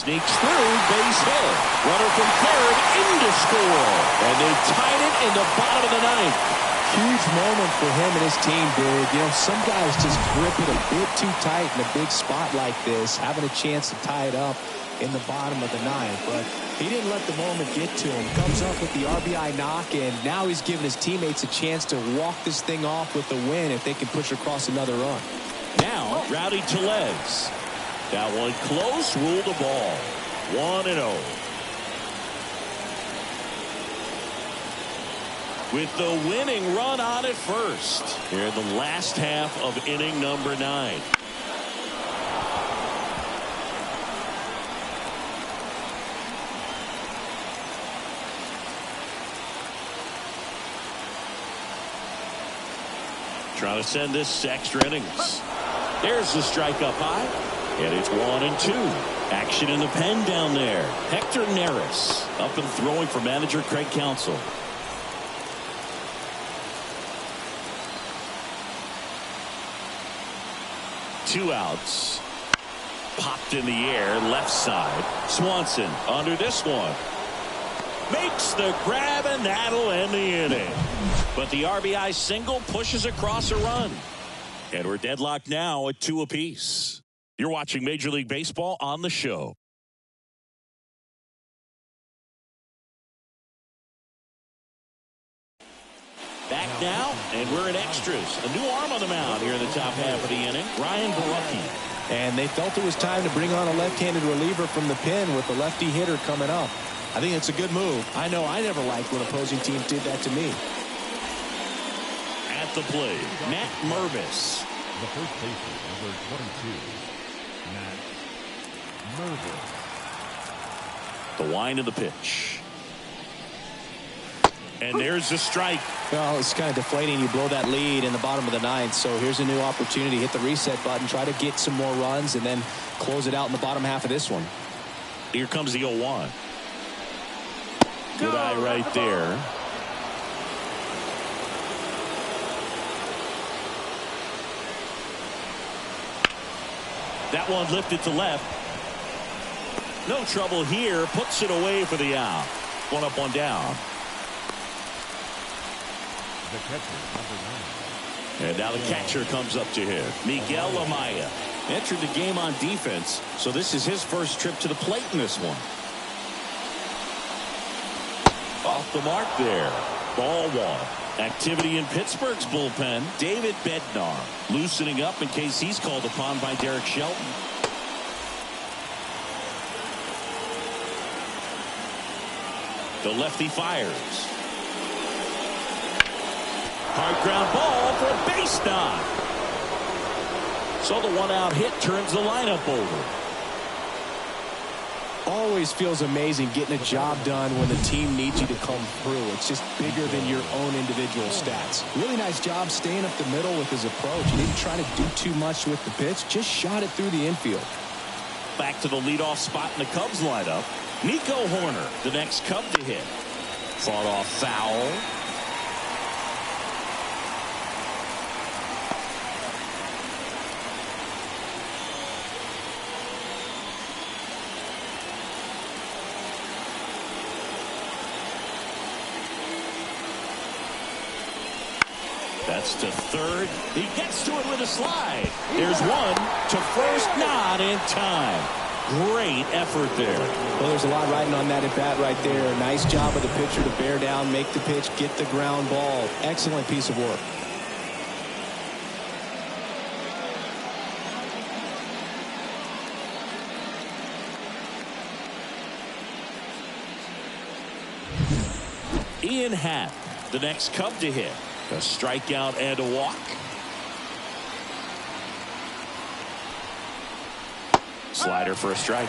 Sneaks through, base hit. Runner from third, in to score. And they tied it in the bottom of the ninth. Huge moment for him and his team, dude. You know, some guys just grip it a bit too tight in a big spot like this, having a chance to tie it up in the bottom of the ninth. But he didn't let the moment get to him. Comes up with the RBI knock, and now he's giving his teammates a chance to walk this thing off with the win if they can push across another run. Now, Rowdy Tellez. That one close, ruled the ball. 1-0. With the winning run on at first here in the last half of inning number 9. Trying to send this extra innings. There's the strike up high. And it's 1-2. Action in the pen down there. Hector Neris up and throwing for manager Craig Counsell. 2 outs. Popped in the air, left side. Swanson under this one. Makes the grab, and that'll end the inning. But the RBI single pushes across a run. And we're deadlocked now at 2 apiece. You're watching Major League Baseball on the show. Back now, and we're in extras. A new arm on the mound here in the top half of the inning. Ryan Barucki. And they felt it was time to bring on a left-handed reliever from the pen with the lefty hitter coming up. I think it's a good move. I know I never liked when opposing teams did that to me. At the plate, Matt Mervis. The first baseman, number 22, Matt Mervis. The wind of the pitch. And there's the strike. Well, it's kind of deflating. You blow that lead in the bottom of the 9th. So here's a new opportunity. Hit the reset button. Try to get some more runs and then close it out in the bottom half of this one. Here comes the 0-1. Good eye right there. That one lifted to left. No trouble here. Puts it away for the out. 1 up, 1 down. The catcher, number 9. And now the catcher comes up to him. Miguel Amaya entered the game on defense, so this is his first trip to the plate in this one. Off the mark there. Ball 1. Activity in Pittsburgh's bullpen. David Bednar loosening up in case he's called upon by Derek Shelton. The lefty fires. Hard ground ball for a base knock. So the 1-out hit turns the lineup over. Always feels amazing getting a job done when the team needs you to come through. It's just bigger than your own individual stats. Really nice job staying up the middle with his approach. He didn't try to do too much with the pitch. Just shot it through the infield. Back to the leadoff spot in the Cubs lineup. Nico Horner, the next Cub to hit. Fought off foul. That's to third. He gets to it with a slide. There's one to first, not in time. Great effort there. Well, there's a lot riding on that at bat right there. Nice job of the pitcher to bear down, make the pitch, get the ground ball. Excellent piece of work. Ian Happ, the next Cub to hit. A strikeout and a walk. Slider for a strike.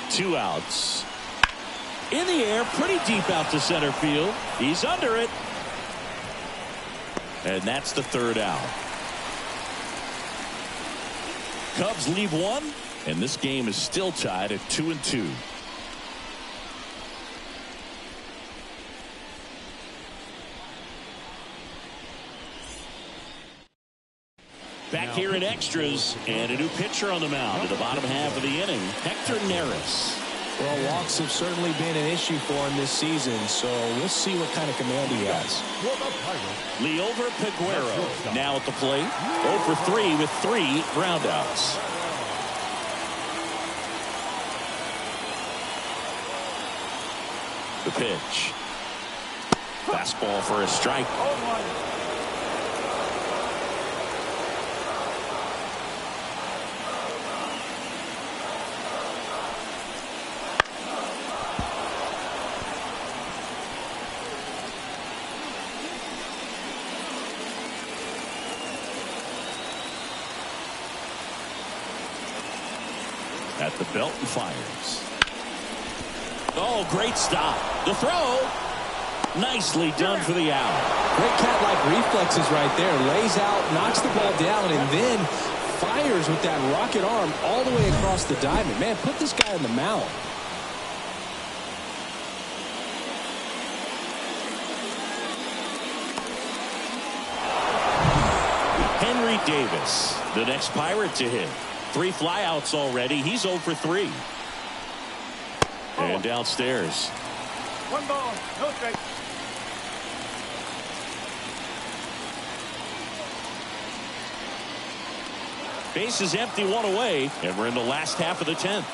Two outs. In the air, pretty deep out to center field. He's under it. And that's the 3rd out. Cubs leave 1, and this game is still tied at 2-2. Back here in extras, and a new pitcher on the mound in the bottom half of the inning, Hector Neris. Well, walks have certainly been an issue for him this season, so we'll see what kind of command he has. Leover Peguero now at the plate. 0 for 3 with 3 groundouts. The pitch. Fastball for a strike. At the belt and fires. Oh, great stop. The throw. Nicely done for the out. Great cat-like reflexes right there. Lays out, knocks the ball down, and then fires with that rocket arm all the way across the diamond. Man, put this guy on the mound. Henry Davis, the next Pirate to hit. 3 flyouts already. He's 0 for 3. And downstairs. 1 ball, no strike. Base is empty, 1 away, and we're in the last half of the 10th.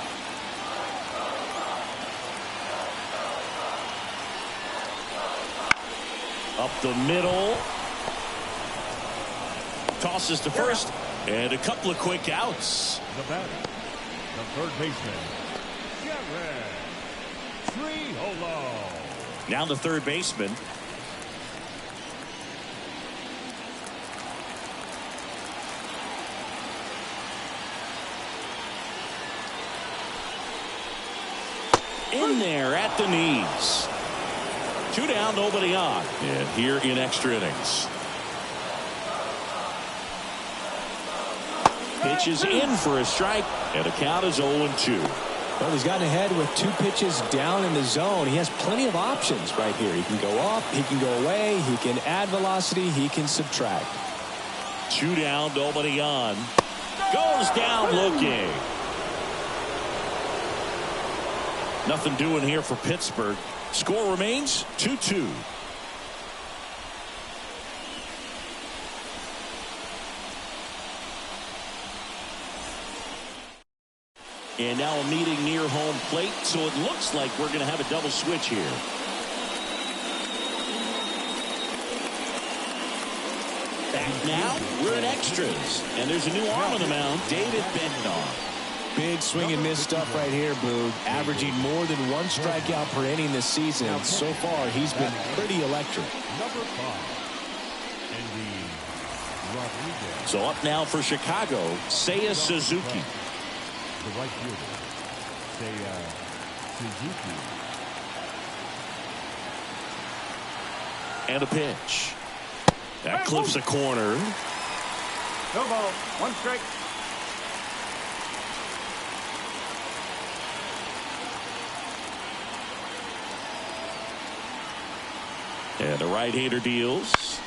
Up the middle. Tosses to first, and a couple of quick outs. The batter, the third baseman, Jared Triolo. Now the third baseman. In there at the knees. 2 down, nobody on. And here in extra innings. Pitches in for a strike, and the count is 0-2. Well, he's gotten ahead with 2 pitches down in the zone. He has plenty of options right here. He can go up, he can go away, he can add velocity, he can subtract. 2 down, nobody on. Goes down looking. Nothing doing here for Pittsburgh. Score remains 2-2. And now a meeting near home plate, so it looks like we're going to have a double switch here. Back now, we're in extras. And there's a new arm on the mound, David Bednar. Big swing and miss stuff right here, Boog. Averaging more than 1 strikeout per inning this season. So far, he's been pretty electric. Number 5, Andy Rodriguez. So up now for Chicago, Seiya Suzuki. The right fielder, Seiya Suzuki. And a pitch. That clips a corner. No ball, 1 strike. And the right-hander deals.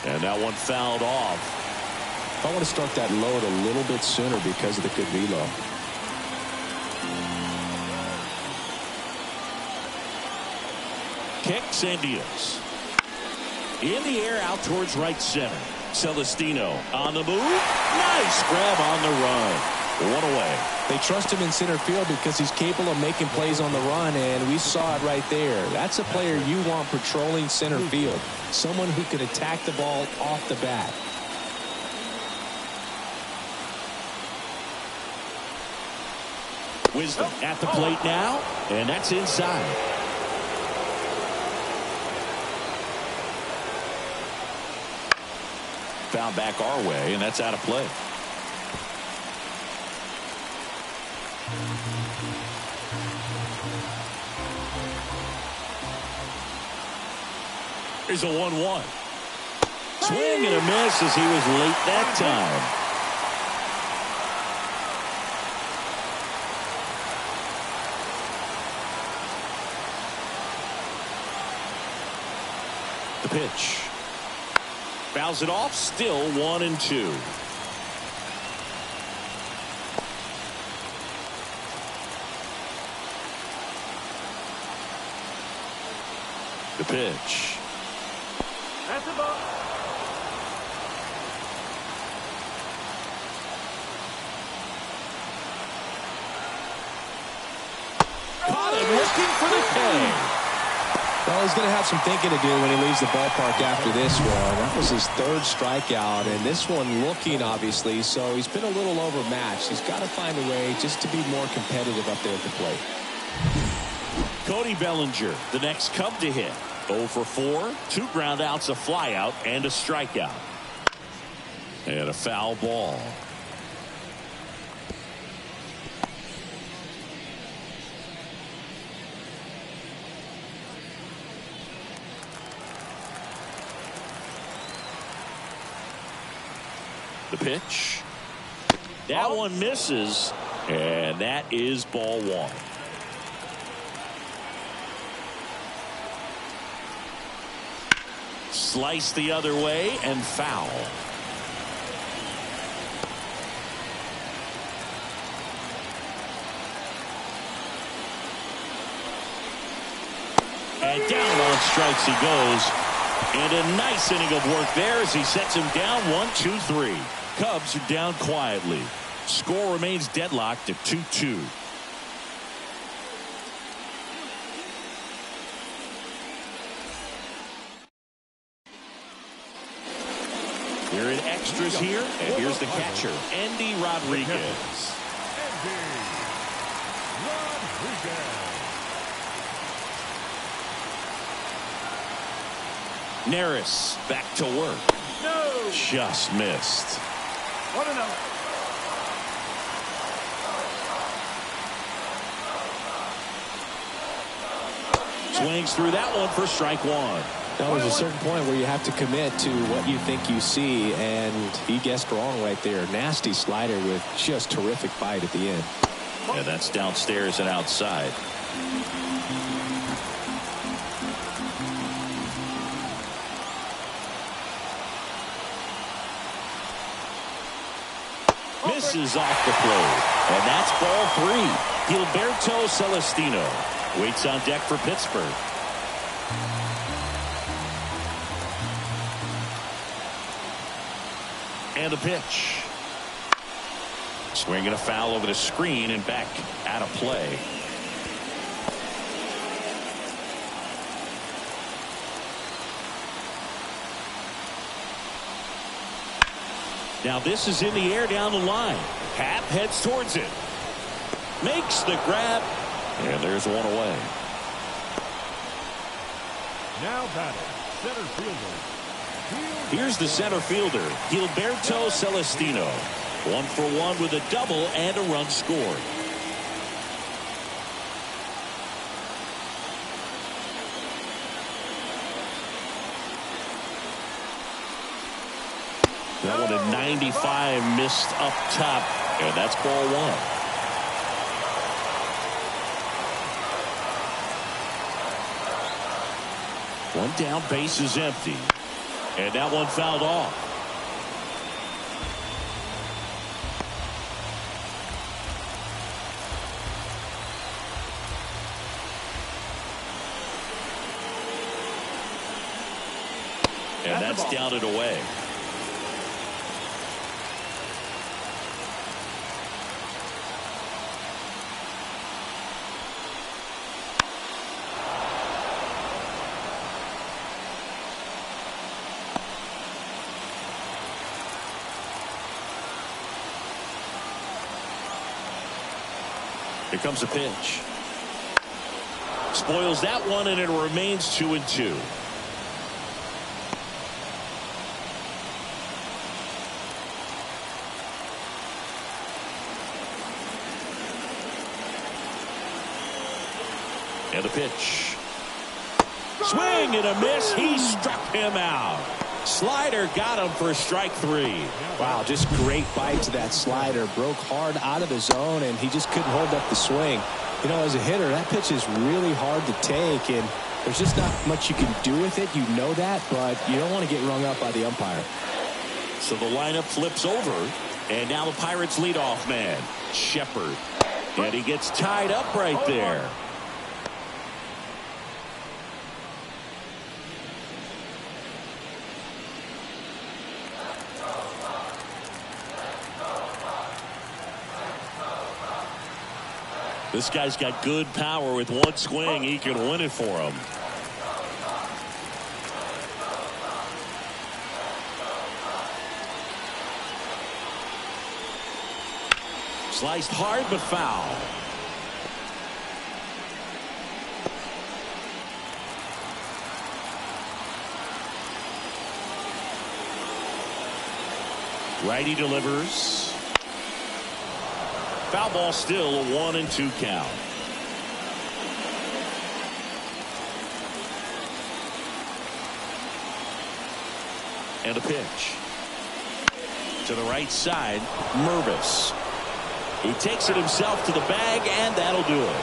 And that one fouled off. I want to start that load a little bit sooner because of the good reload. Kicks and deals. In the air out towards right center. Celestino on the move. Nice grab on the run. 1 away. They trust him in center field because he's capable of making plays on the run, and we saw it right there. That's a player you want patrolling center field. Someone who can attack the ball off the bat. Wisdom at the plate now, and that's inside. Foul back our way, and that's out of play. Here's a 1-1. Swing and a miss as he was late that time. The pitch. Fouls it off, still 1-2. The pitch. That's the ball. Caught him looking for the peg. Well, he's going to have some thinking to do when he leaves the ballpark after this one. That was his 3rd strikeout, and this one looking, obviously, so he's been a little overmatched. He's got to find a way just to be more competitive up there at the plate. Cody Bellinger, the next Cub to hit. 0 for 4, 2 ground outs, a flyout, and a strikeout. And a foul ball. The pitch. That one misses, and that is ball one. Slice the other way and foul. And down on strikes he goes. And a nice inning of work there as he sets him down 1-2-3. Cubs are down quietly. Score remains deadlocked at 2-2. They're in extras here, and here's the catcher, Andy Rodriguez. Neris back to work. No. Just missed. 1-0. Swings through that one for strike one. Now, there's a certain point where you have to commit to what you think you see, and he guessed wrong right there. Nasty slider with just terrific bite at the end. And that's downstairs and outside. Misses off the plate. And that's ball three. Gilberto Celestino waits on deck for Pittsburgh. And the pitch. Swinging a foul over the screen and back out of play. Now this is in the air down the line. Happ heads towards it. Makes the grab. And there's one away. Now batting, center fielder. Here's the center fielder, Gilberto Celestino. 1 for 1 with a double and a run scored. That one at 95 missed up top, and that's ball one. One down, base is empty. And that one fouled off. And that's down and away. Here comes a pitch. Spoils that one, and it remains 2-2. And the pitch. Swing and a miss. He struck him out. Slider got him for strike three. Wow, just great bite to that slider. Broke hard out of the zone, and he just couldn't hold up the swing. You know, as a hitter, that pitch is really hard to take, and there's just not much you can do with it. You know that, but you don't want to get rung up by the umpire. So the lineup flips over, and now the Pirates leadoff man, Shepard. And he gets tied up right there. This guy's got good power. With one swing, he can win it for him. Sliced hard but foul. Righty delivers. Foul ball, still a 1-2 count. And a pitch. To the right side, Mervis. He takes it himself to the bag, and that'll do it.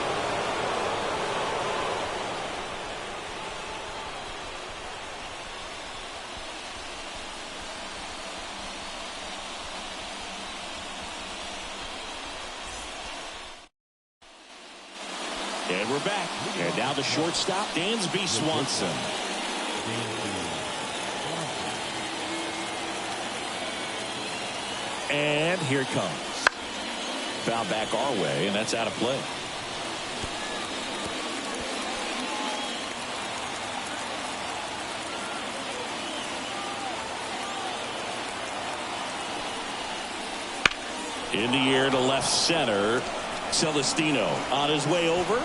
And we're back. And now the shortstop, Dansby Swanson. And here it comes. Foul back our way, and that's out of play. In the air to left center. Celestino on his way over.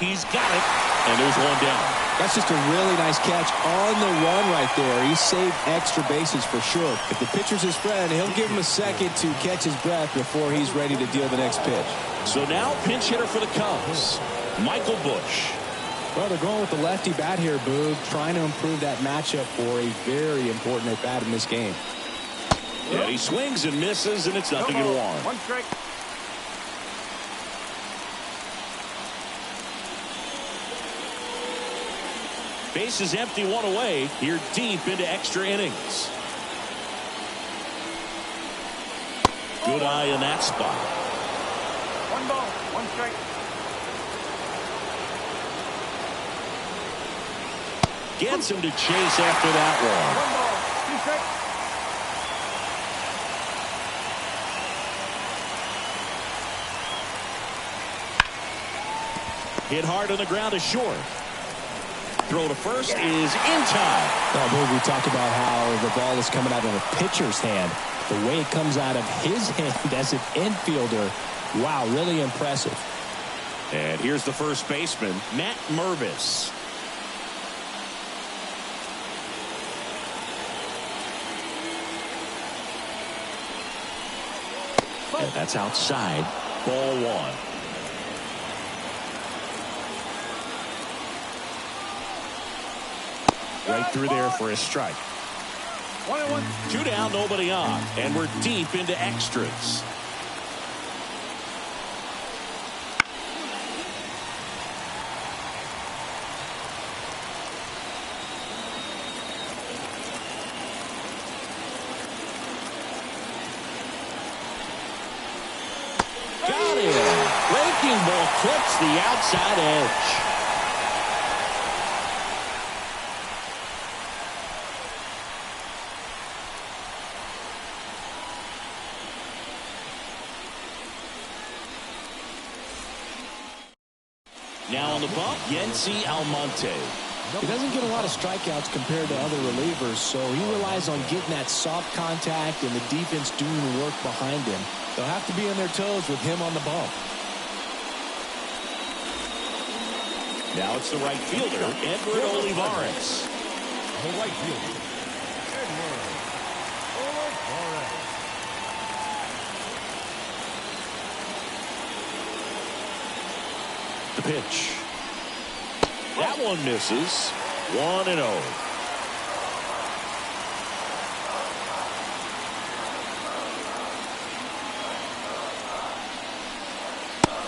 He's got it, and there's one down. That's just a really nice catch on the run right there. He saved extra bases for sure. If the pitcher's his friend, he'll give him a second to catch his breath before he's ready to deal the next pitch. So now pinch hitter for the Cubs, Michael Busch. Well, they're going with the lefty bat here, Boog, trying to improve that matchup for a very important at bat in this game. Yeah, he swings and misses, and it's 0-1. One strike. Base is empty, one away. Here deep into extra innings. Good eye in that spot. One ball, one strike. Gets him to chase after that one. One ball, two strikes. Hit hard on the ground is short. Throw to first is in time. Well, we talked about how the ball is coming out of the pitcher's hand. The way it comes out of his hand as an infielder, wow, really impressive. And here's the first baseman, Matt Mervis. And that's outside. Ball one. Right through there for a strike. 1-1. 2 down, nobody on. And we're deep into extras. Got it. Breaking ball clips the outside edge. Now on the bump, Yency Almonte. He doesn't get a lot of strikeouts compared to other relievers, so he relies on getting that soft contact and the defense doing the work behind him. They'll have to be on their toes with him on the bump. Now it's the right fielder, Edward Olivares. The right fielder, Edward Olivares. The pitch. That one misses. 1-0.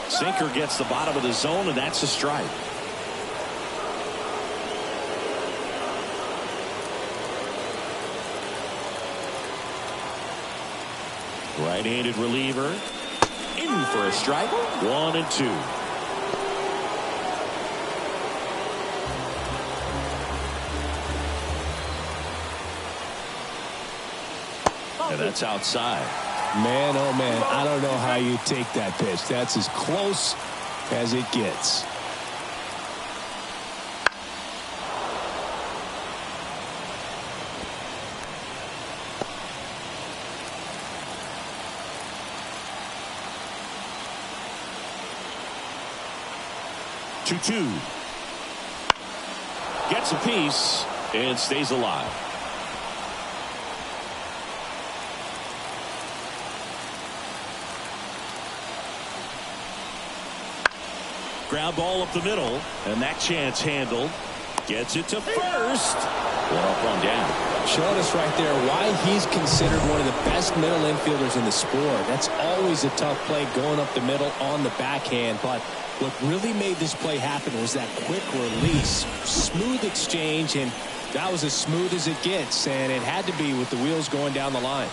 Sinker gets the bottom of the zone, and that's a strike. Right-handed reliever. In for a strike. 1-2. And that's outside. Man, oh man, I don't know how you take that pitch. That's as close as it gets. Two. Gets a piece and stays alive. Ground ball up the middle, and that chance handled. Gets it to first. 1 up, 1 down. Showing us right there why he's considered one of the best middle infielders in the sport. That's always a tough play going up the middle on the backhand. But what really made this play happen was that quick release. Smooth exchange, and that was as smooth as it gets. And it had to be with the wheels going down the line.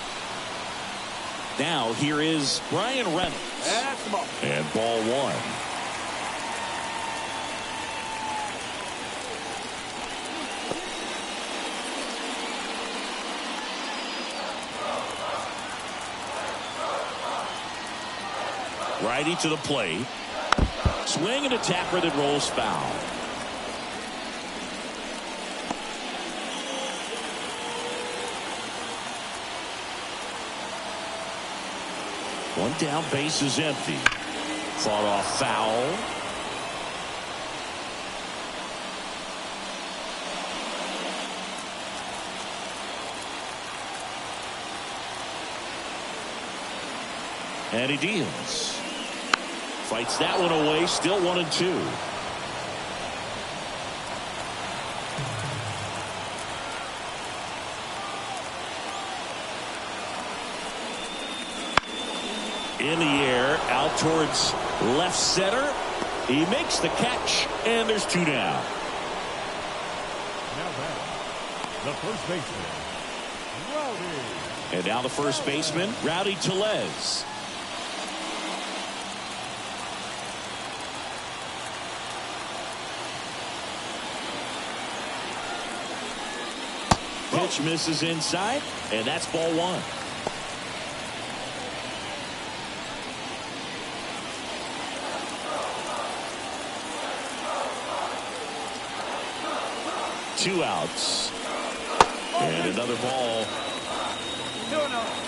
Now here is Brian Reynolds. That's the ball. And ball one. Righty to the plate. Swing and a tapper that rolls foul. One down, base is empty. Fought off foul. And he deals. Fights that one away, still 1-2. In the air, out towards left center. He makes the catch, and there's 2 down. Now back, the first baseman, Rowdy. And now the first baseman, Rowdy Tellez. Pitch misses inside, and that's ball one. Two outs. And another ball. 2-0.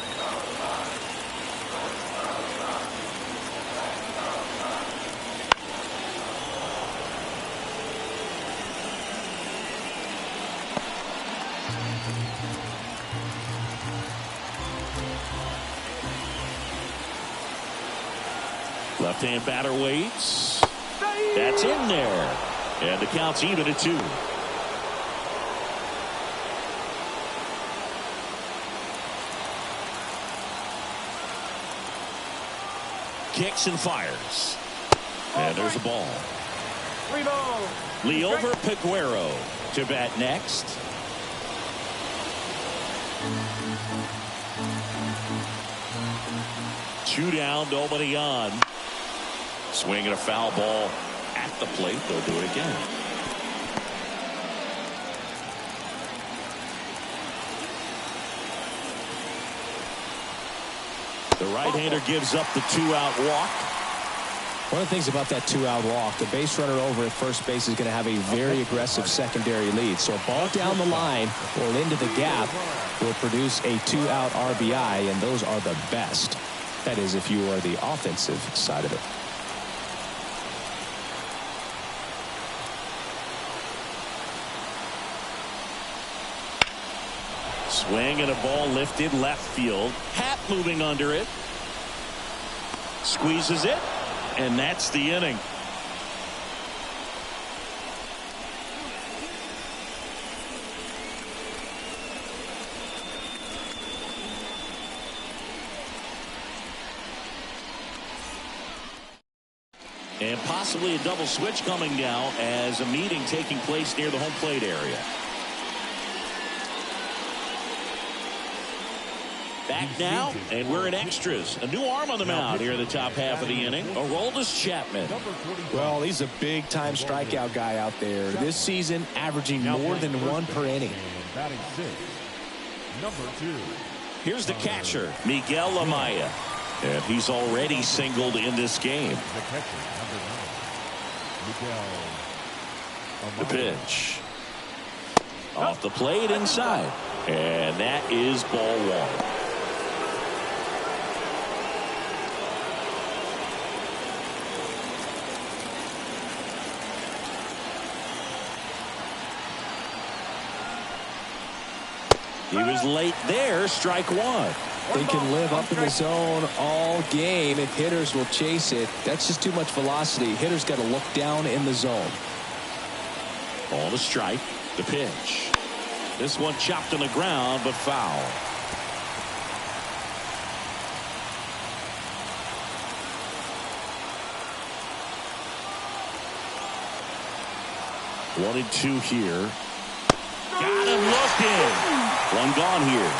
Left-hand batter waits. That's in there. And the count's even at 2. Kicks and fires. And there's a ball. 3 balls. Leover Peguero to bat next. Two down, nobody on. Swinging a foul ball at the plate. They'll do it again. The right-hander gives up the 2-out walk. One of the things about that 2-out walk, the base runner over at first base is going to have a very aggressive secondary lead. So a ball down the line or into the gap will produce a 2-out RBI, and those are the best. That is, if you are the offensive side of it. Swing and a ball lifted left field. Hat moving under it. Squeezes it. And that's the inning. And possibly a double switch coming now as a meeting taking place near the home plate area. Back now, and we're in extras. A new arm on the mound here in the top half of the inning. Aroldis Chapman. Well, he's a big-time strikeout guy out there. This season, averaging more than 1 per inning. Batting 6, number 2. Here's the catcher, Miguel Amaya. And he's already singled in this game. The catcher, number 9, Miguel The pitch. Off the plate inside. And that is ball one. He was late there, strike one. They can live up in the zone all game if hitters will chase it. That's just too much velocity. Hitters got to look down in the zone. Ball to strike. The pitch. This one chopped on the ground, but foul. One and two here. Got him looking. One gone here.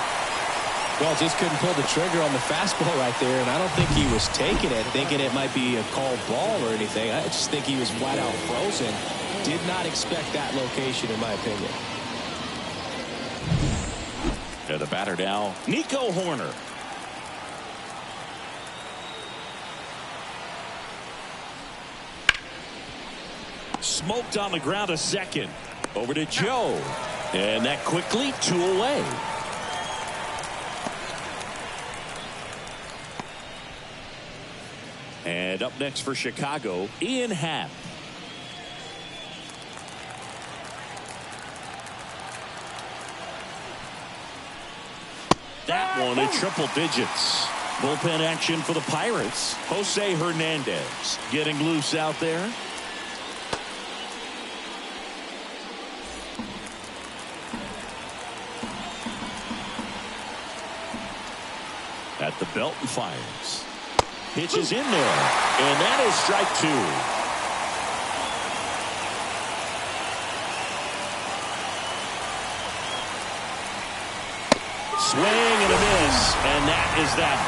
Well, just couldn't pull the trigger on the fastball right there, and I don't think he was taking it, thinking it might be a called ball or anything. I just think he was flat out frozen. Did not expect that location, in my opinion. And the batter now, Nico Horner. Smoked on the ground, a second. Over to Joe. And that quickly, 2 away. And up next for Chicago, Ian Happ. That one in triple digits. Bullpen action for the Pirates. Jose Hernandez getting loose out there. At the belt and fires. Pitch is in there. And that is strike 2. Swing and a miss. And that is that.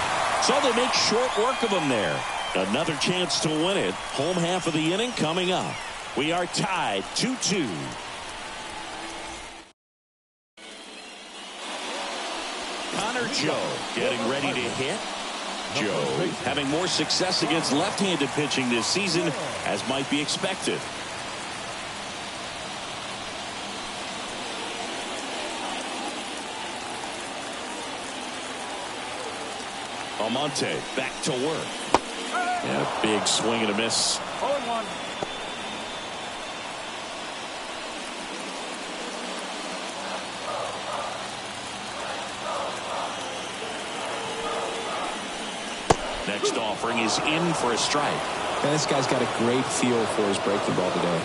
So they make short work of him there. Another chance to win it. Home half of the inning coming up. We are tied 2-2. Connor Joe getting ready to hit. Joe having more success against left-handed pitching this season, as might be expected. Almonte back to work. And a big swing and a miss. 0-1. Next offering is in for a strike. Man, this guy's got a great feel for his breaking ball today.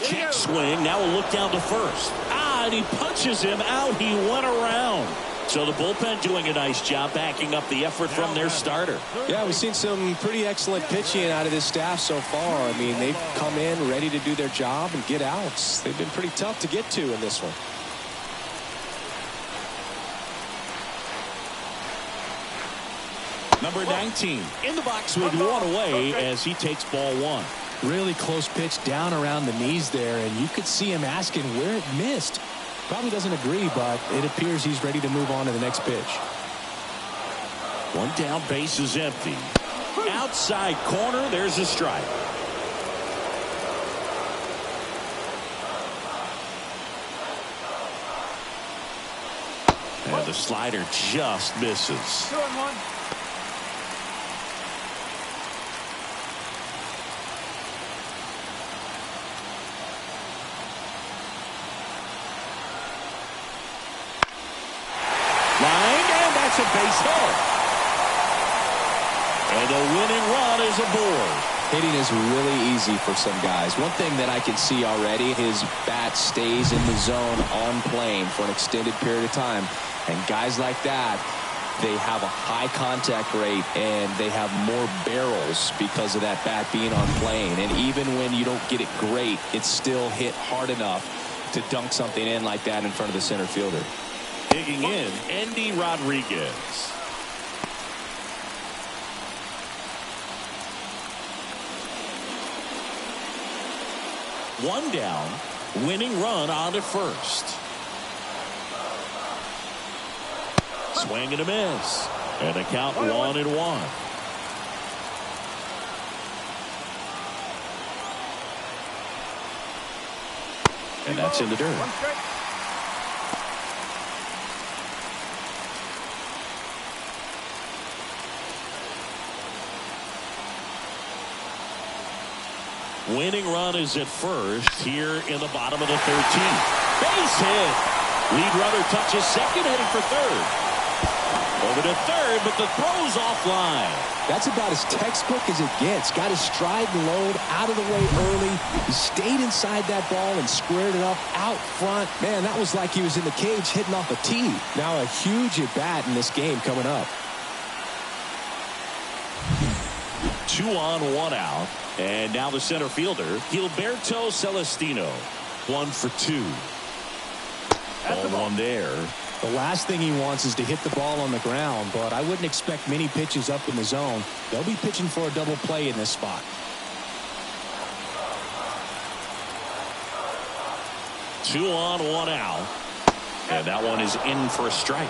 Check swing. Now a look down to first. And he punches him out. He went around. So the bullpen doing a nice job backing up the effort from their starter. Yeah, we've seen some pretty excellent pitching out of this staff so far. I mean, they've come in ready to do their job and get outs. They've been pretty tough to get to in this one. Number 19 in the box with one away as he takes ball 1. Really close pitch down around the knees there, and you could see him asking where it missed. Probably doesn't agree, but it appears he's ready to move on to the next pitch. One down, base is empty. Outside corner, there's a strike. And the slider just misses. 2-1. A base hit. And a winning run is aboard. Hitting is really easy for some guys. One thing that I can see already, his bat stays in the zone on plane for an extended period of time. And guys like that, they have a high contact rate and they have more barrels because of that bat being on plane. And even when you don't get it great, it's still hit hard enough to dunk something in like that in front of the center fielder. Digging in, Andy Rodriguez. One down, winning run on to first. Swing and a miss. And the count 1-1. And that's in the dirt. Winning run is at first here in the bottom of the 13th. Base hit. Lead runner touches second, heading for third. Over to third, but the throw's offline. That's about as textbook as it gets. Got his stride and load out of the way early. He stayed inside that ball and squared it up out front. Man, that was like he was in the cage hitting off a tee. Now a huge at-bat in this game coming up. 2 on, 1 out. And now the center fielder, Gilberto Celestino. 1 for 2. Ball 1 there. The last thing he wants is to hit the ball on the ground, but I wouldn't expect many pitches up in the zone. They'll be pitching for a double play in this spot. 2 on, 1 out. And that one is in for a strike.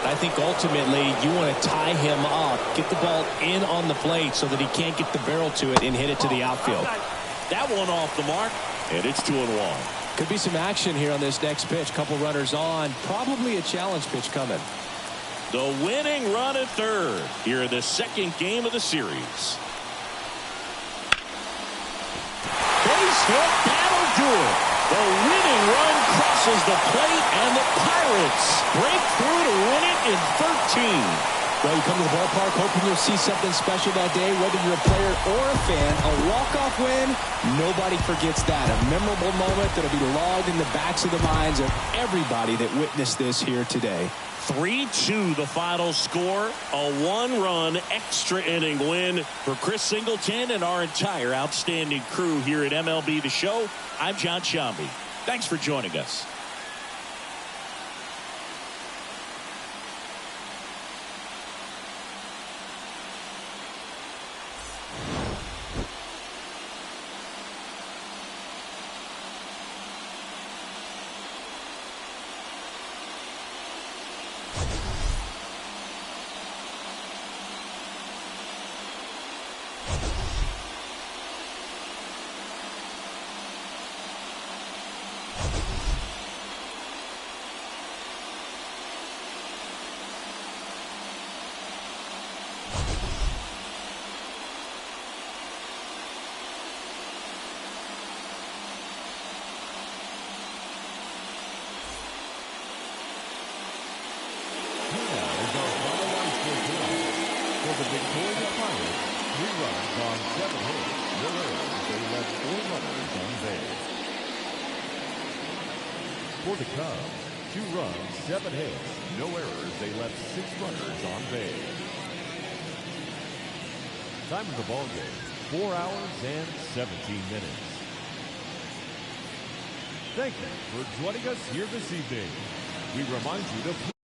I think ultimately you want to tie him up, get the ball in on the plate so that he can't get the barrel to it and hit it to the outfield. That one off the mark, and it's 2-1. Could be some action here on this next pitch. Couple runners on. Probably a challenge pitch coming. The winning run at third here in the second game of the series. Base hit, that'll do it. The winning run crosses the plate, and the Pirates break through to win it in 13. Well, you come to the ballpark hoping you'll see something special that day, whether you're a player or a fan. A walk-off win, nobody forgets that. A memorable moment that'll be logged in the backs of the minds of everybody that witnessed this here today. 3-2 the final score. A 1-run extra inning win for Chris Singleton and our entire outstanding crew here at MLB The Show. I'm John Shambi. Thanks for joining us. The Victoria Pirates, 3 runs on 7 hits. No errors. They left 4 runners on base. For the Cubs, 2 runs, 7 hits. No errors. They left 6 runners on base. Time of the ball game, 4 hours and 17 minutes. Thank you for joining us here this evening. We remind you to